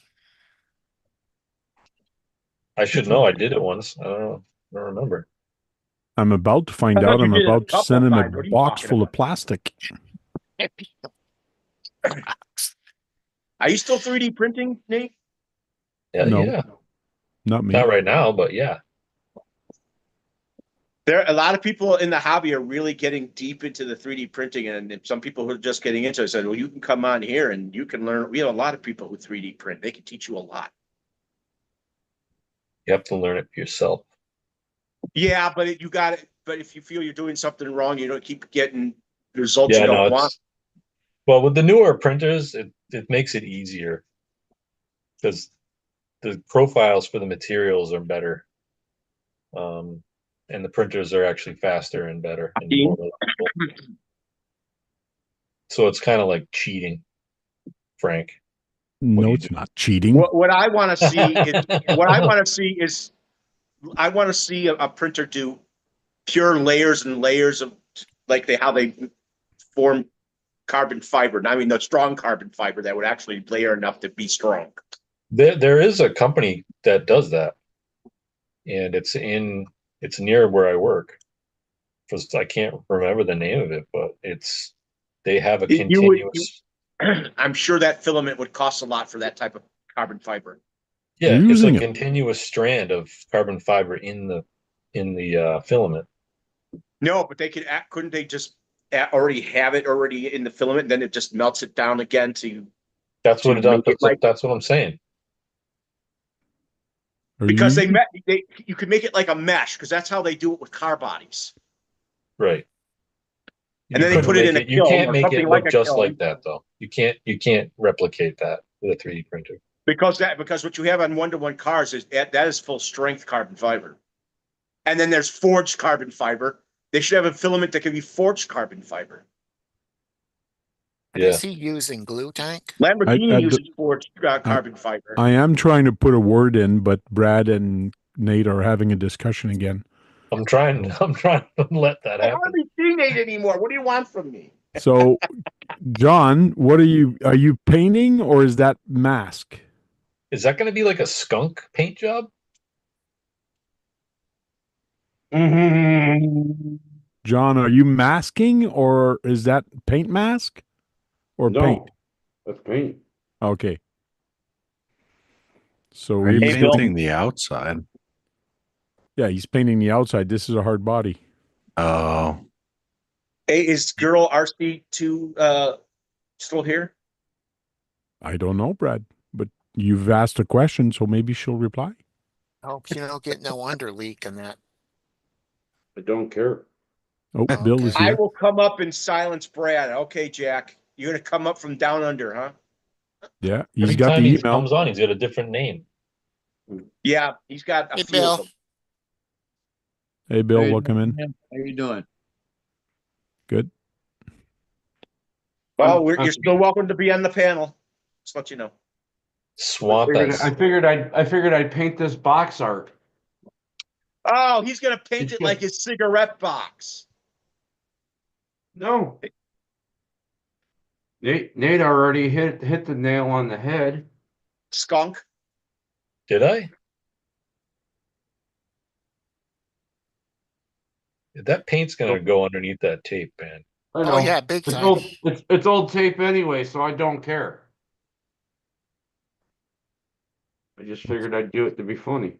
I should know. I did it once. I don't know. I don't remember. I'm about to find I thought out. you I'm did it a about to couple send him a times. What are you box talking full of about? plastic. Are you still 3D printing, Nate? Yeah, No. yeah. Not me. Not right now, but yeah. A lot of people in the hobby are really getting deep into the 3D printing, and some people who are just getting into it said, well, you can come on here and you can learn. We have a lot of people who 3D print. They can teach you a lot. You have to learn it for yourself. Yeah, but you got it. But if you feel you're doing something wrong, you don't keep getting the results Yeah, you don't no, want. well, with the newer printers, it makes it easier because the profiles for the materials are better. And the printers are actually faster and better and more reliable. So it's kind of like cheating, Frank. No, it's not cheating. What I want to see is I want to see a printer do pure layers and layers of like how they form carbon fiber. I mean, the strong carbon fiber that would actually layer enough to be strong. There is a company that does that, and it's near where I work. Because I can't remember the name of it, but they have a continuous. I'm sure that filament would cost a lot for that type of carbon fiber. Yeah, You're it's a using it. continuous strand of carbon fiber in the filament. No, but couldn't they just already have it already in the filament, and then it just melts it down again to. That's what it does. Like, That's what I'm saying. Because you could make it like a mesh, because that's how they do it with car bodies. Right. And then they put it in a kiln. You can't make it look just kiln. like that, though. You can't replicate that with a 3D printer. Because what you have on one-to-one cars that is full strength carbon fiber. And then there's forged carbon fiber. They should have a filament that can be forged carbon fiber. Is he using glue tank? Lamborghini uses forged carbon fiber. I am trying to put a word in, but Brad and Nate are having a discussion again. I'm trying to let that happen. I hardly see Nate anymore. What do you want from me? So, John, are you painting or is that mask? Is that going to be like a skunk paint job? Mm-hmm. John, are you masking or is that paint mask or paint? That's paint. Okay. So Are you he's painting the outside? Yeah, he's painting the outside. This is a hard body. Oh. Hey, is girl RC2 still here? I don't know, Brad, but you've asked a question, so maybe she'll reply. I hope you don't get no under leak in that. I don't care. Oh, Bill is I here. will come up and silence Brad. Okay, Jack. You're going to come up from down under, huh? Yeah, he's Every got time the he email. comes on, he's got a different name. Yeah, he's got a Hey, few Bill. of them. Hey, Bill, Hey, welcome in. How you doing? Good. Well, you're still welcome to be on the panel. Just let you know. Swamp. I figured I'd paint this box art. Oh, he's going to paint it like his cigarette box. No. Nate already hit the nail on the head. Skunk. Did I? That paint's gonna go underneath that tape, man. I know. Oh yeah, big It's time. old, it's old tape anyway, so I don't care. I just figured I'd do it to be funny.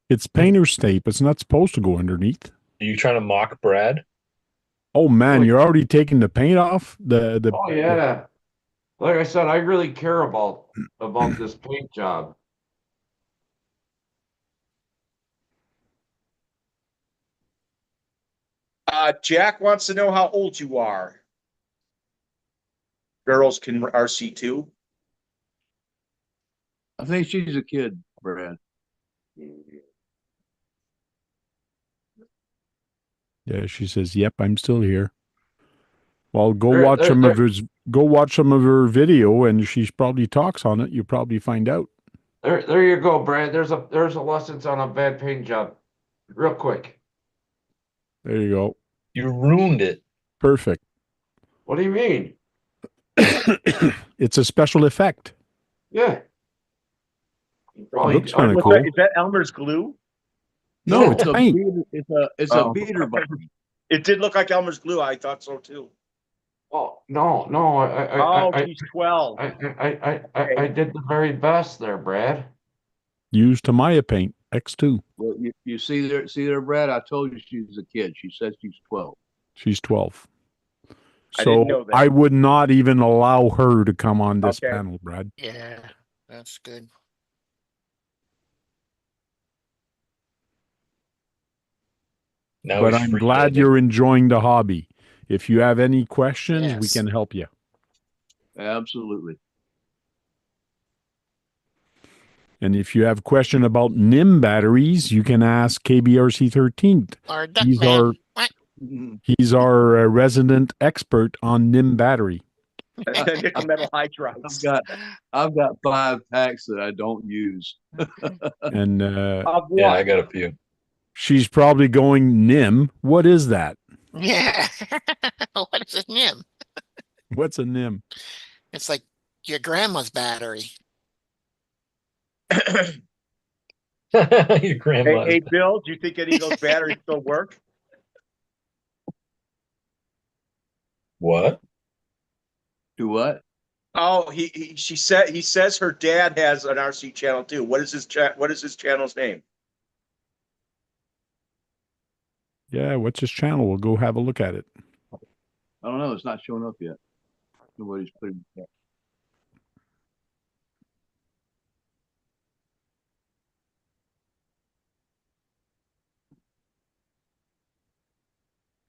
It's painter's tape. It's not supposed to go underneath. Are you trying to mock Brad? Oh man, you're already taking the paint off? Oh yeah. Like I said, I really care about this paint job. Jack wants to know how old you are. Girls can RC too. I think she's a kid, Brad. Yeah, she says, "Yep, I'm still here." Well, go There- watch there- some of there- his. Go watch some of her video, and she probably talks on it. You probably find out. There you go, Brad. There's a lessons on a bad paint job. Real quick. There you go. You ruined it. Perfect. What do you mean? It's a special effect. Yeah. Looks kind of What's cool. that? Is that Elmer's glue? No, it's a paint. beater, it's a beater button. It did look like Elmer's glue. I thought so too. Oh no. She's 12. I did the very best there, Brad. Use Tamiya paint X2. Well, you see there, Brad. I told you she's a kid. She says she's 12. She's 12. I didn't So know that. I would not even allow her to come on this panel, Brad. Yeah, that's good. Now But he's I'm free glad dead. you're enjoying the hobby. If you have any questions, we Yes. can help you. Absolutely. And if you have a question about NIM batteries, you can ask KBRC 13th. Or duck He's man. our What? he's our resident expert on NIM battery. Nickel metal hydrides. I've got 5 packs that I don't use. And Yeah, I got a few. she's probably going, NIM, what is that? Yeah. What is a NIM? What's a NIM? It's like your grandma's battery. Your grandma. Hey, Bill, do you think any of those batteries still work? What? Do what? Oh, he says her dad has an RC channel too. What is his channel's name? Yeah, what's his channel? We'll go have a look at it. I don't know. It's not showing up yet. Nobody's putting it.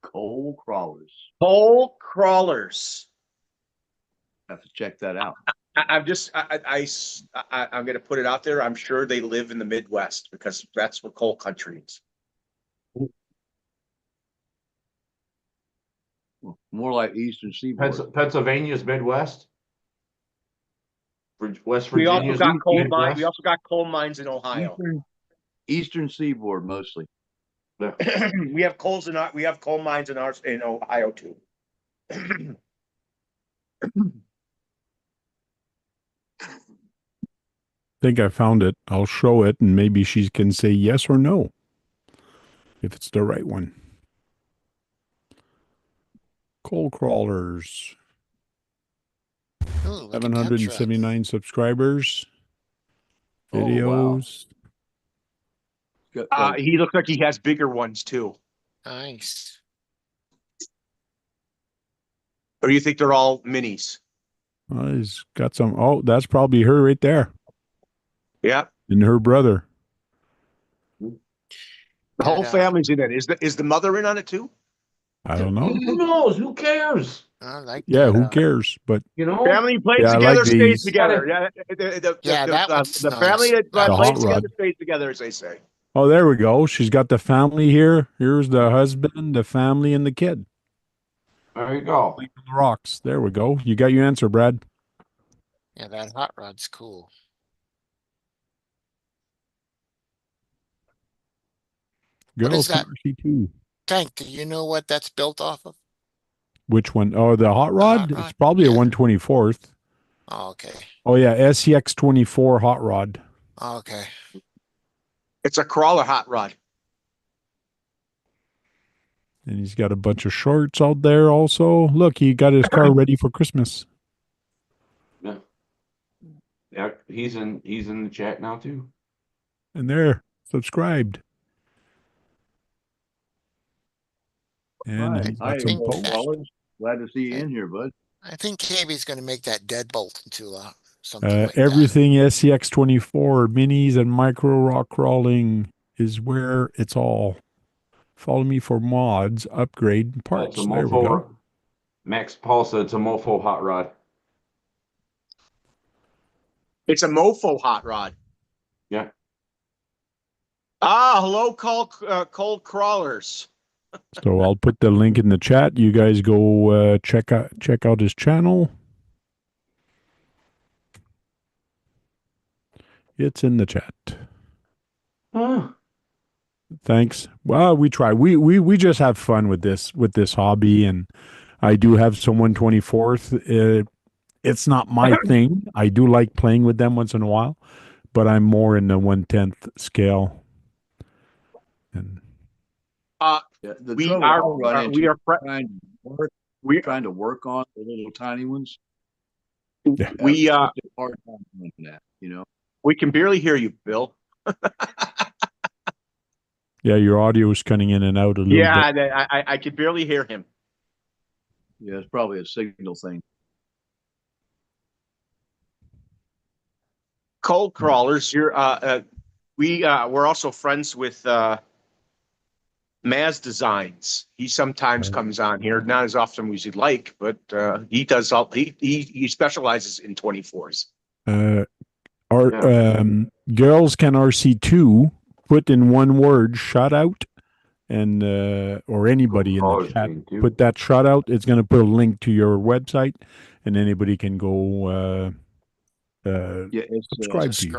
Coal crawlers. Coal crawlers. Have to check that out. I'm going to put it out there. I'm sure they live in the Midwest because that's what coal country is. More like Eastern Seaboard. Pennsylvania's Midwest. West We Virginia's also got coal Midwest. mines. We also got coal mines in Ohio. Eastern Seaboard mostly. We have coal mines in Ohio too. Think I found it. I'll show it and maybe she can say yes or no if it's the right one. Coal crawlers. Ooh, look at that 779 subscribers. Videos. He looks like he has bigger ones too. truck. Nice. Or do you think they're all minis? He's got some. Oh, that's probably her right there. Yeah. And her brother. The whole family's in it. Is the mother in on it too? I don't know. Who knows? Who cares? I like Yeah, that, who cares? But You know? Family plays Yeah, I together, like stays these. together. That one's the nice. family that The plays hot together rod. stays together, as they say. oh, there we go. She's got the family here. Here's the husband, the family, and the kid. There you go. The rocks. There we go. You got your answer, Brad. Yeah, that hot rod's cool. Girls is that? from RC2. Tank, do you know what that's built off of? Which one? Oh, the hot rod? hot It's rod? probably a Yeah. 124th. Oh, okay. Oh, yeah. SEX 24 hot rod. Oh, okay. It's a crawler hot rod. And he's got a bunch of shorts out there also. Look, he got his car ready for Christmas. Yeah. Yeah, he's in the chat now too. And there, subscribed. And Right. he's Hi, got some think posts. Wallace. Glad to see you in here, bud. I think KB's going to make that deadbolt into something like that. Everything SCX 24, minis and micro rock crawling is where it's all. Follow me for mods, upgrade, and parts. It's a There we go. mofo. Max Paul said it's a mofo hot rod. It's a mofo hot rod. Yeah. Hello, cold crawlers. So I'll put the link in the chat. You guys go check out his channel. It's in the chat. Thanks. Well, we try. We just have fun with this hobby, and I do have some 124th. It's not my thing. I do like playing with them once in a while, but I'm more in the 1/10th scale. And We are trying to work on the little tiny ones. Yeah. We hard time doing that, you know. we can barely hear you, Bill. Yeah, your audio is cutting in and out a little bit. Yeah, I could barely hear him. Yeah, it's probably a signal thing. Cold crawlers, we're also friends with Maz Designs. He sometimes comes on here, not as often as you'd like, but he does he specializes in 24s. Girls Can RC2, put in one word, shout out, and or anybody in the chat, put that shout out. It's going to put a link to your website, and anybody can go subscribe to you.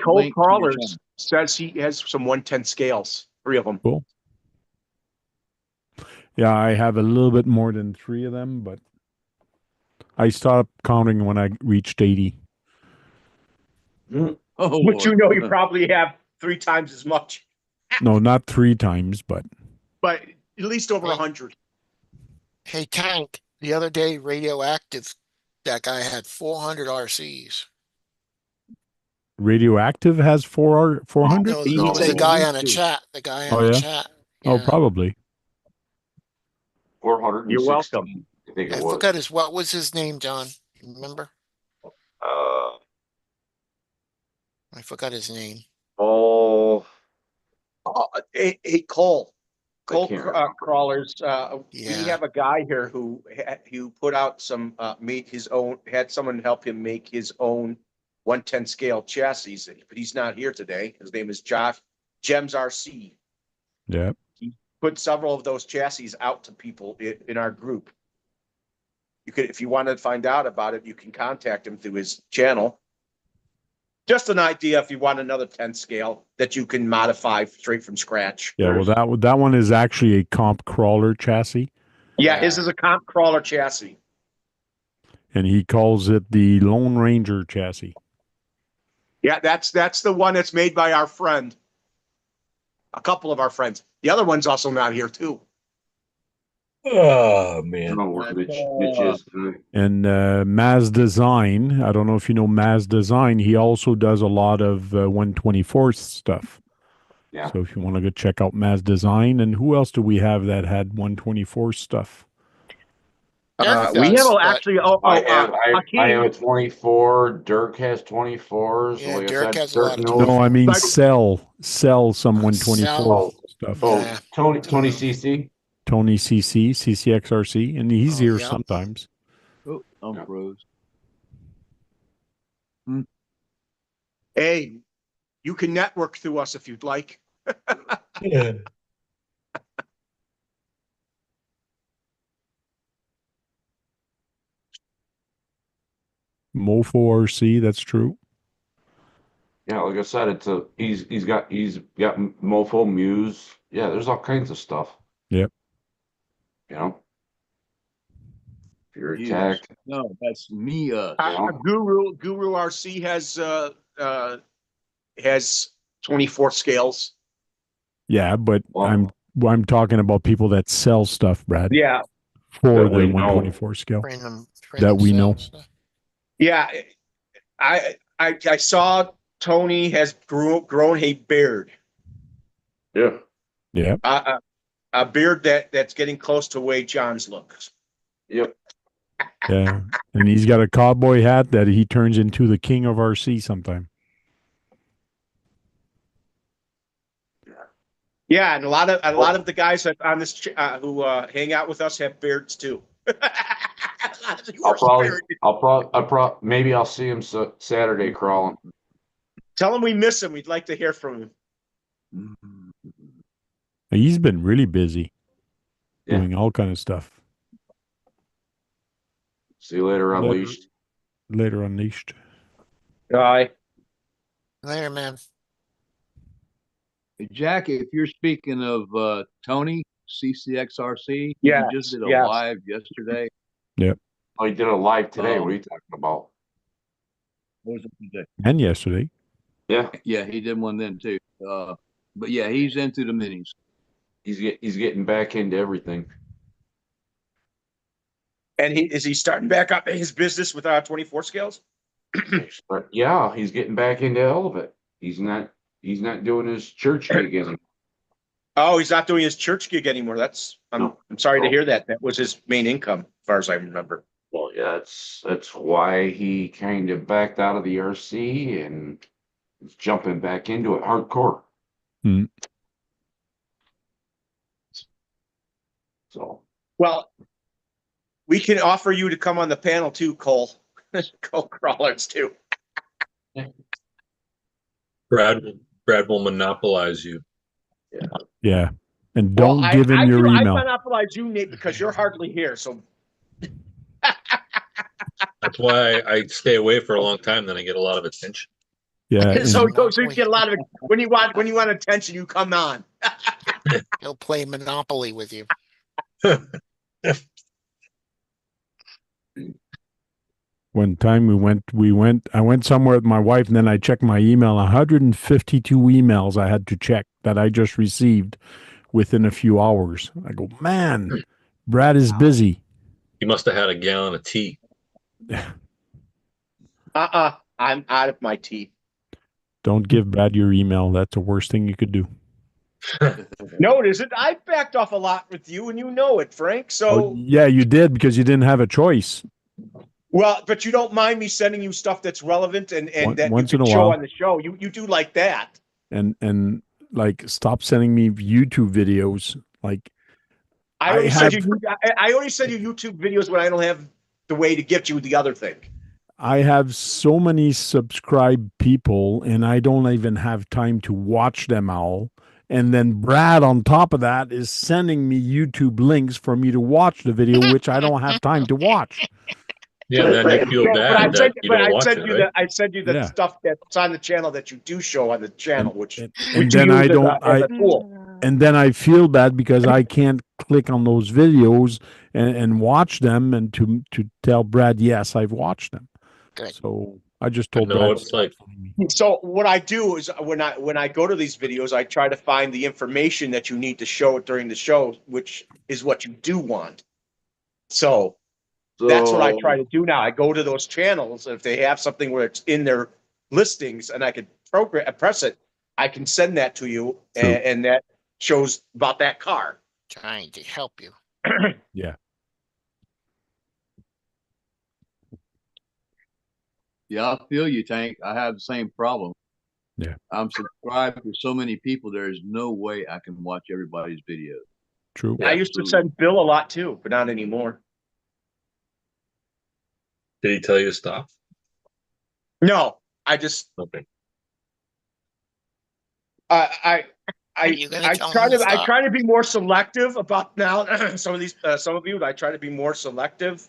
Cold Crawlers says he has some 1/10 scales, 3 of them. Cool. Yeah, I have a little bit more than 3 of them, but I stopped counting when I reached 80. Oh, but you know, you probably have 3 times as much. No, not 3 times, but at least over 100. Hey, Tank, the other day, Radioactive, that guy had 400 RCs. Radioactive has 400? No, the guy on the chat. The guy on the chat. Yeah. Oh, probably. 400. You're welcome. I forgot what was his name, John? You remember? I forgot his name. Hey, Cole. Crawlers. We have a guy here who put out some, made his own, had someone help him make his own 1/10 scale chassis, but he's not here today. His name is Josh Gems RC. Yeah. He put several of those chassis out to people in our group. You could, if you want to find out about it, you can contact him through his channel. Just an idea if you want another 10 scale that you can modify straight from scratch. Yeah, well, that one is actually a comp crawler chassis. Yeah, his is a comp crawler chassis. And he calls it the Lone Ranger chassis. Yeah, that's the one that's made by our friend. A couple of our friends. The other one's also not here, too. Oh, man. And Maz Design, I don't know if you know Maz Design, he also does a lot of 124th stuff. Yeah. So if you want to go check out Maz Design. And who else do we have that had 124 stuff? We have actually. I have a 24. Dirk has 24s. Yeah, like Dirk I said, has a lot of No, I mean sell some 124 stuff. Oh, Tony CC. Tony CC, CCXRC, and he's here sometimes. Oh, I'm froze. Hey, you can network through us if you'd like. Yeah. Mofo RC, that's true. Yeah, like I said, he's got Mofo Muse. Yeah, there's all kinds of stuff. Yep. You know, if you're attacked. No, that's me. Guru RC has 24 scales. Yeah, but I'm talking about people that sell stuff, Brad. Yeah. For That the we know. 124 scale. Train them That we know. themselves. Yeah. I saw Tony has grown a beard. Yeah. Yeah. A beard that's getting close to the way John's looks. Yep. Yeah. And he's got a cowboy hat that he turns into the king of RC sometime. Yeah, and a lot of the guys that on this who hang out with us have beards too. Maybe I'll see him Saturday crawling. Tell him we miss him. We'd like to hear from him. He's been really busy doing all kind of stuff. See you later, Unleashed. Later, Unleashed. Bye. Later, man. Hey, Jack, if you're speaking of Tony, CCXRC, yeah, he just did a live yesterday. Yep. Oh, he did a live today. What are you talking about? What was it today? And yesterday. Yeah. Yeah, he did one then too. But yeah, he's into the minis. He's getting back into everything. And is he starting back up his business with 24 scales? Yeah, he's getting back into all of it. He's not doing his church gig anymore. Oh, he's not doing his church gig anymore. I'm sorry to hear that. That was his main income, as far as I remember. Well, yeah, that's why he kind of backed out of the RC and is jumping back into it hardcore. Hmm. So, well, we can offer you to come on the panel too, Cole. Cole Crawlers too. Brad will monopolize you. Yeah. And don't give him your email. I monopolize you, Nate, because you're hardly here. So that's why I stay away for a long time. Then I get a lot of attention. Yeah. so you get a lot of when you want attention, you come on. He'll play Monopoly with you. One time I went somewhere with my wife, and then I checked my email. 152 emails I had to check that I just received within a few hours. I go, man, Brad is busy. He must have had a gallon of tea. I'm out of my tea. Don't give Brad your email. That's the worst thing you could do. No, it isn't. I backed off a lot with you, and you know it, Frank. So yeah, you did, because you didn't have a choice. Well, but you don't mind me sending you stuff that's relevant and that once you in a can show while on the show. You do like that. And like, stop sending me YouTube videos. Like, I only send you YouTube videos when I don't have the way to get you the other thing. I have so many subscribed people, and I don't even have time to watch them all. And then Brad, on top of that, is sending me YouTube links for me to watch the video, which I don't have time to watch. Yeah, then you feel bad that you don't watch it, right? I send you the stuff that's on the channel that you do show on the channel, and then I don't. And then I feel bad because I can't click on those videos and watch them, and to tell Brad, yes, I've watched them. Good. So I just told Brad. It's like. So what I do is when I go to these videos, I try to find the information that you need to show it during the show, which is what you do want. So that's what I try to do now. I go to those channels, and if they have something where it's in their listings and I could press it, I can send that to you, and that shows about that car. Trying to help you. Yeah. Yeah, I feel you, Tank. I have the same problem. Yeah. I'm subscribed to so many people. There's no way I can watch everybody's video. True. I used to send Bill a lot too, but not anymore. Did he tell you to stop? No, I just. Okay. I try to be more selective about now. Some of you, I try to be more selective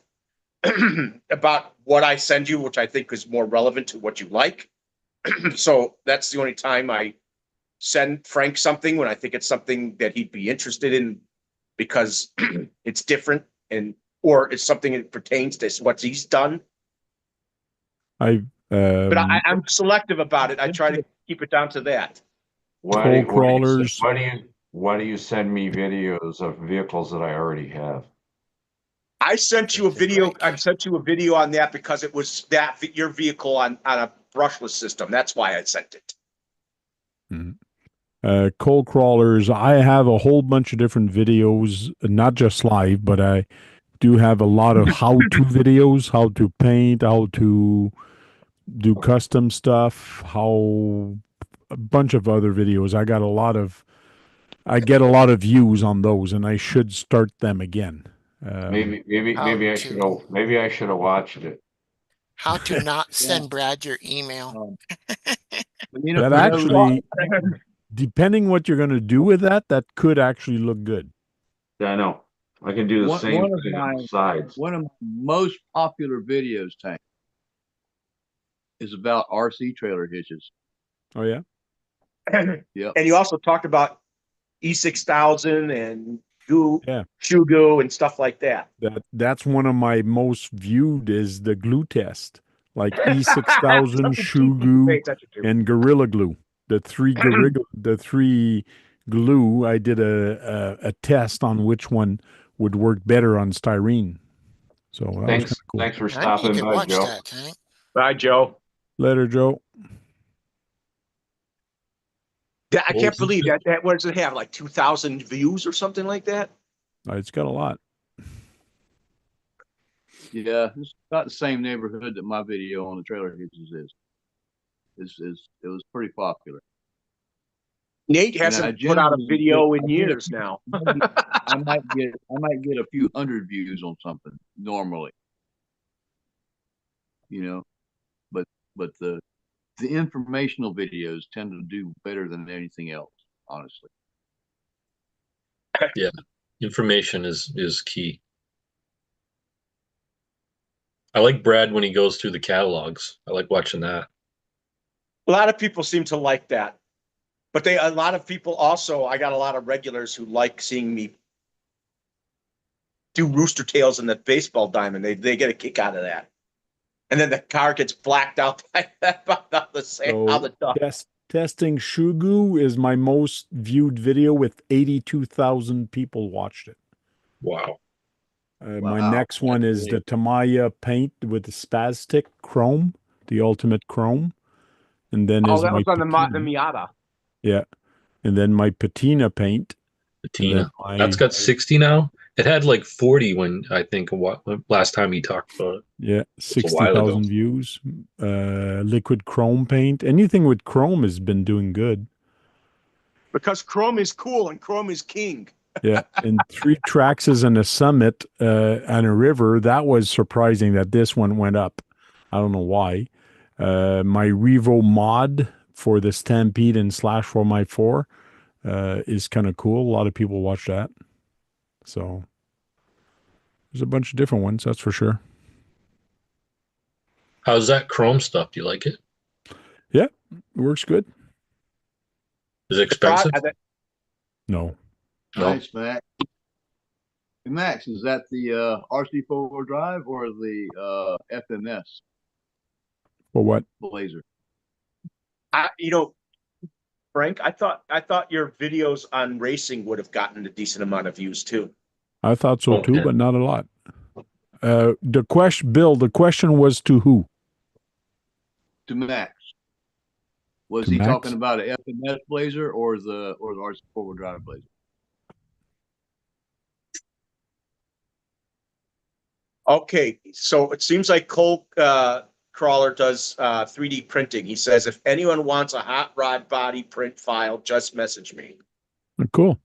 about what I send you, which I think is more relevant to what you like. So that's the only time I send Frank something, when I think it's something that he'd be interested in, because it's different or it's something that pertains to what he's done. But I'm selective about it. I try to keep it down to that. Cold crawlers. why do you send me videos of vehicles that I already have? I sent you a video. I sent you a video on that because it was your vehicle on a brushless system. That's why I sent it. Coal crawlers. I have a whole bunch of different videos, not just live, but I do have a lot of how-to videos, how to paint, how to do custom stuff, how a bunch of other videos. I get a lot of views on those, and I should start them again. Maybe I should have watched it. How to not send Brad your email. That actually, depending what you're going to do with that, that could actually look good. Yeah, I know. I can do the same thing on the sides. One of my most popular videos, Tank, is about RC trailer hitches. Oh, yeah? Yeah. And you also talked about E6000 and Yeah. Shugo and stuff like that. That's one of my most viewed is the glue test, like E6000, Shugo, and Gorilla Glue. The three glue. I did a test on which one would work better on styrene. So that was kind of cool. Thanks for stopping by, Joe. Bye, Joe. Later, Joe. I can't believe that. What does it have? Like 2,000 views or something like that? It's got a lot. Yeah, it's about the same neighborhood that my video on the trailer hitches is. It was pretty popular. Nate hasn't put out a video in years now. I might get a few hundred views on something normally, but the informational videos tend to do better than anything else, honestly. Yeah, information is key. I like Brad when he goes through the catalogs. I like watching that. A lot of people seem to like that. But a lot of people also, I got a lot of regulars who like seeing me do rooster tails in the baseball diamond. They get a kick out of that. And then the car gets blacked out like that about the same. Testing Shugo is my most viewed video with 82,000 people watched it. Wow. My next one is the Tamiya paint with the Spastic Chrome, the ultimate Chrome. And then that was on the Miata. Yeah. And then my patina paint. Patina. That's got 60 now. It had like 40 when I think last time he talked about it. Yeah, 60,000 views. Liquid chrome paint. Anything with chrome has been doing good. Because chrome is cool and chrome is king. Yeah, and 3 Traxxas and a Summit on a river. That was surprising that this one went up. I don't know why. My Revo mod for the Stampede and Slash 4x4 is kind of cool. A lot of people watch that. So there's a bunch of different ones, that's for sure. How's that chrome stuff? Do you like it? Yeah, it works good. Is it expensive? No. Nice, Max. Max, is that the RC four-wheel drive or the FMS? For what? Blazer. Frank, I thought your videos on racing would have gotten a decent amount of views too. I thought so too, but not a lot. The question was to who? To Max. Was he talking about an FMS Blazer or the RC four-wheel drive Blazer? Okay, so it seems like Cole Crawler does 3D printing. He says, if anyone wants a hot rod body print file, just message me. Cool.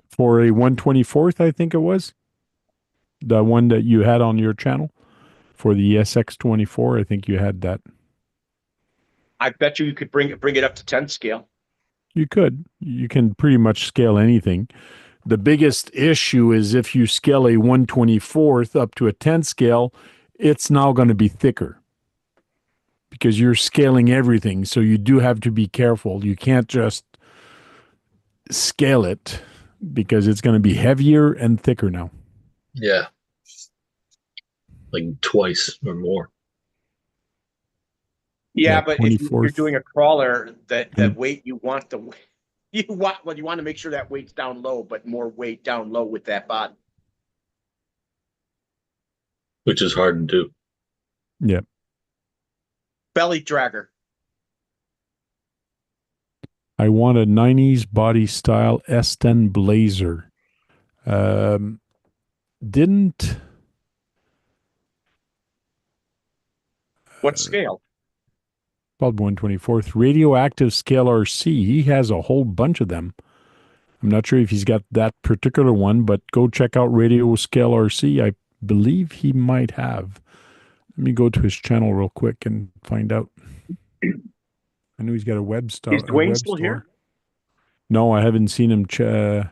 For a 124th, I think it was. The one that you had on your channel. For the SX24, I think you had that. I bet you could bring it up to 10 scale. You could. You can pretty much scale anything. The biggest issue is if you scale a 124th up to a 10 scale, it's now going to be thicker because you're scaling everything. So you do have to be careful. You can't just scale it because it's going to be heavier and thicker now. Yeah. Like twice or more. Yeah, but if you're 24th. doing a crawler, that weight you want you want to make sure that weight's down low, but more weight down low with that body. Which is hard to do. Yeah. Belly dragger. I want a 90s body style S10 Blazer. Didn't. What scale? Called 124th. Radioactive Scale RC. He has a whole bunch of them. I'm not sure if he's got that particular one, but go check out Radio Scale RC. I believe he might have. Let me go to his channel real quick and find out. I know he's got a web store. Is Dwayne still here? No, I haven't seen him chat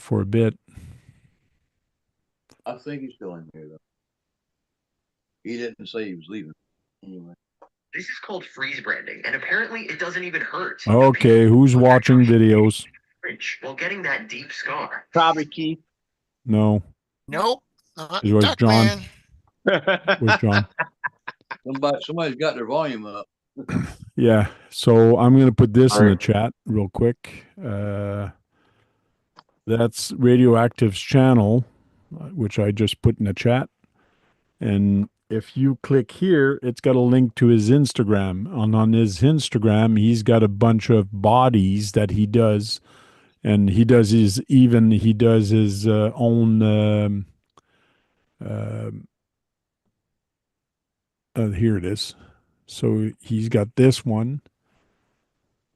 for a bit. I think he's still in here, though. He didn't say he was leaving. Anyway. This is called freeze branding, and apparently it doesn't even hurt. Okay, who's watching videos? While getting that deep scar. Probably Keith. No. Nope. It was John. It was John. Somebody's got their volume up. Yeah, so I'm going to put this in the chat real quick. That's Radioactive's channel, which I just put in the chat. And if you click here, it's got a link to his Instagram. On his Instagram, he's got a bunch of bodies that he does. And he does his own, here it is. So he's got this one.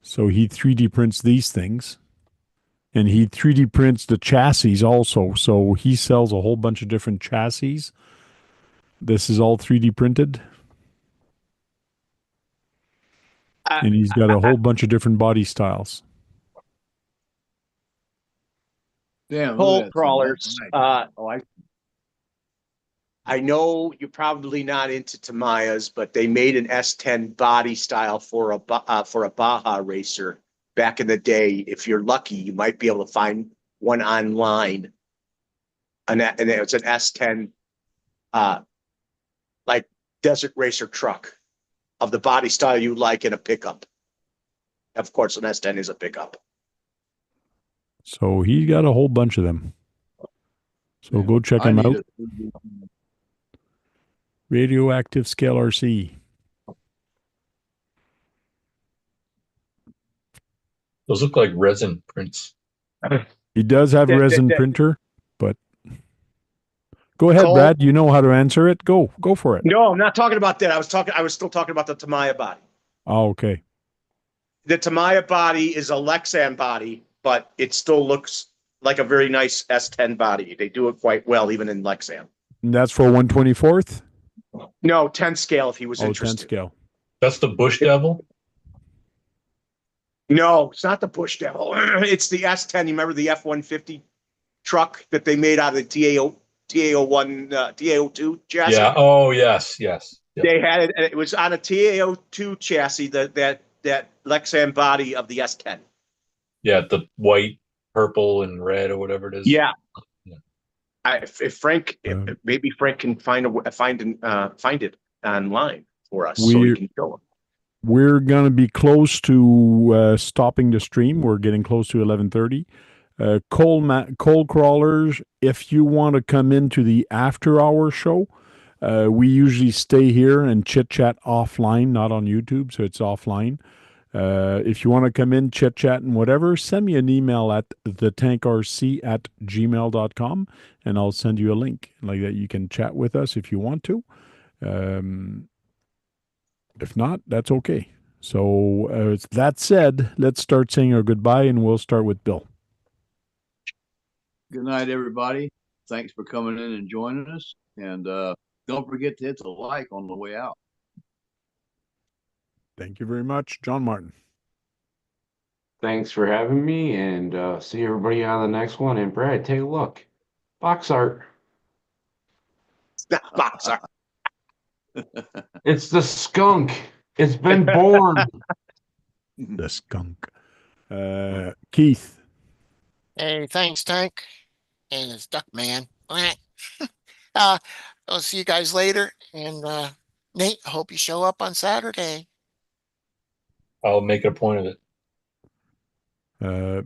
So he 3D prints these things. And he 3D prints the chassis also. So he sells a whole bunch of different chassis. This is all 3D printed. And he's got a whole bunch of different body styles. Damn. Pole crawlers. Nice. I know you're probably not into Tamiyas, but they made an S10 body style for a Baja racer back in the day. If you're lucky, you might be able to find one online. And it's an S10, like desert racer truck of the body style you like in a pickup. Of course, an S10 is a pickup. So he got a whole bunch of them. So go check him out. Radioactive Scale RC. Those look like resin prints. He does have a resin printer, but go ahead, Brad. You know how to answer it. Go for it. No, I'm not talking about that. I was still talking about the Tamiya body. Oh, okay. The Tamiya body is a Lexan body, but it still looks like a very nice S10 body. They do it quite well, even in Lexan. And that's for 124th? No, 10 scale if he was interested. 10 scale. That's the Bush Devil? No, it's not the Bush Devil. It's the S10. You remember the F-150 truck that they made out of the TAO2 chassis? Yeah. Oh, yes. Yes. Yep. They had it. It was on a TAO2 chassis, that Lexan body of the S10. Yeah, the white, purple, and red, or whatever it is. Yeah. Maybe Frank can find it online for us, so we can show him. We're going to be close to stopping the stream. We're getting close to 11:30. Coal crawlers, if you want to come into the after-hour show, we usually stay here and chit-chat offline, not on YouTube, so it's offline. If you want to come in, chit-chat and whatever, send me an email at thetankrc@gmail.com, and I'll send you a link. Like that, you can chat with us if you want to. If not, that's okay. So that said, let's start saying our goodbye, and we'll start with Bill. Good night, everybody. Thanks for coming in and joining us. And don't forget to hit the like on the way out. Thank you very much, John Martin. Thanks for having me, and see everybody on the next one. And Brad, take a look. Box art. It's not box art. It's the skunk. It's been born. The skunk. Keith. Hey, thanks, Tank. And it's Duck Man. I'll see you guys later, and Nate, I hope you show up on Saturday. I'll make it a point of it.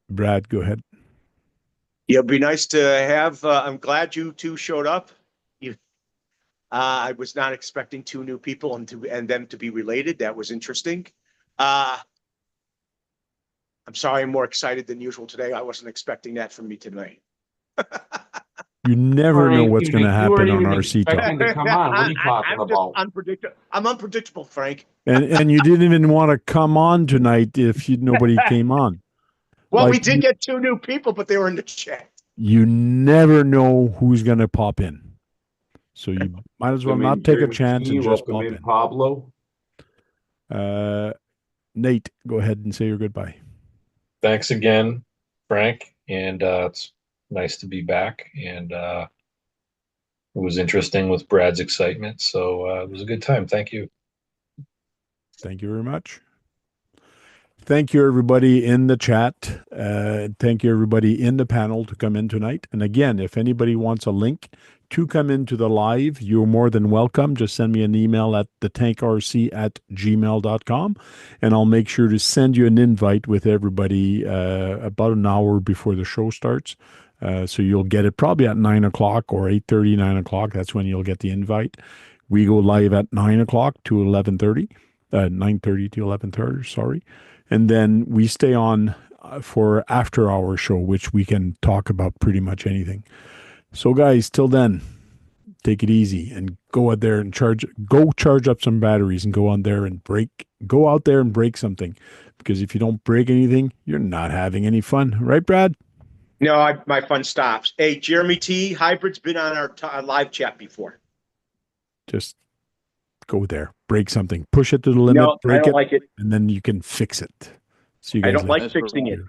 Brad, go ahead. It'll be nice to have. I'm glad you two showed up. I was not expecting two new people and them to be related. That was interesting. I'm sorry, I'm more excited than usual today. I wasn't expecting that from me tonight. You never know what's going to happen on RC Talk. To come on. What are you talking about? I'm unpredictable, Frank. And you didn't even want to come on tonight if nobody came on. Well, we did get two new people, but they were in the chat. You never know who's going to pop in. So you might as well not take a chance and just pop in. Pablo. Nate, go ahead and say your goodbye. Thanks again, Frank. And it's nice to be back. And it was interesting with Brad's excitement. So it was a good time. Thank you. Thank you very much. Thank you, everybody in the chat. Thank you, everybody in the panel to come in tonight. And again, if anybody wants a link to come into the live, you're more than welcome. Just send me an email at thetankrc@gmail.com, and I'll make sure to send you an invite with everybody about an hour before the show starts. So you'll get it probably at 9 o'clock or 8:30, 9 o'clock. That's when you'll get the invite. We go live at 9 o'clock to 11:30, 9:30 to 11:30, sorry. And then we stay on for after hour show, which we can talk about pretty much anything. So guys, till then, take it easy and go out there and charge up some batteries and go out there and break something. Because if you don't break anything, you're not having any fun. Right, Brad? No, my fun stops. Hey, Jeremy T. Hybrid's been on our live chat before. Just go there, break something, push it to the limit, break it, like it, and then you can fix it. So you guys I don't like fixing it.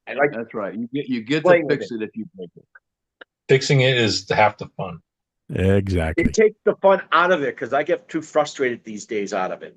That's right. You get to fix it if you break it. Fixing it is half the fun. Exactly. It takes the fun out of it because I get too frustrated these days out of it.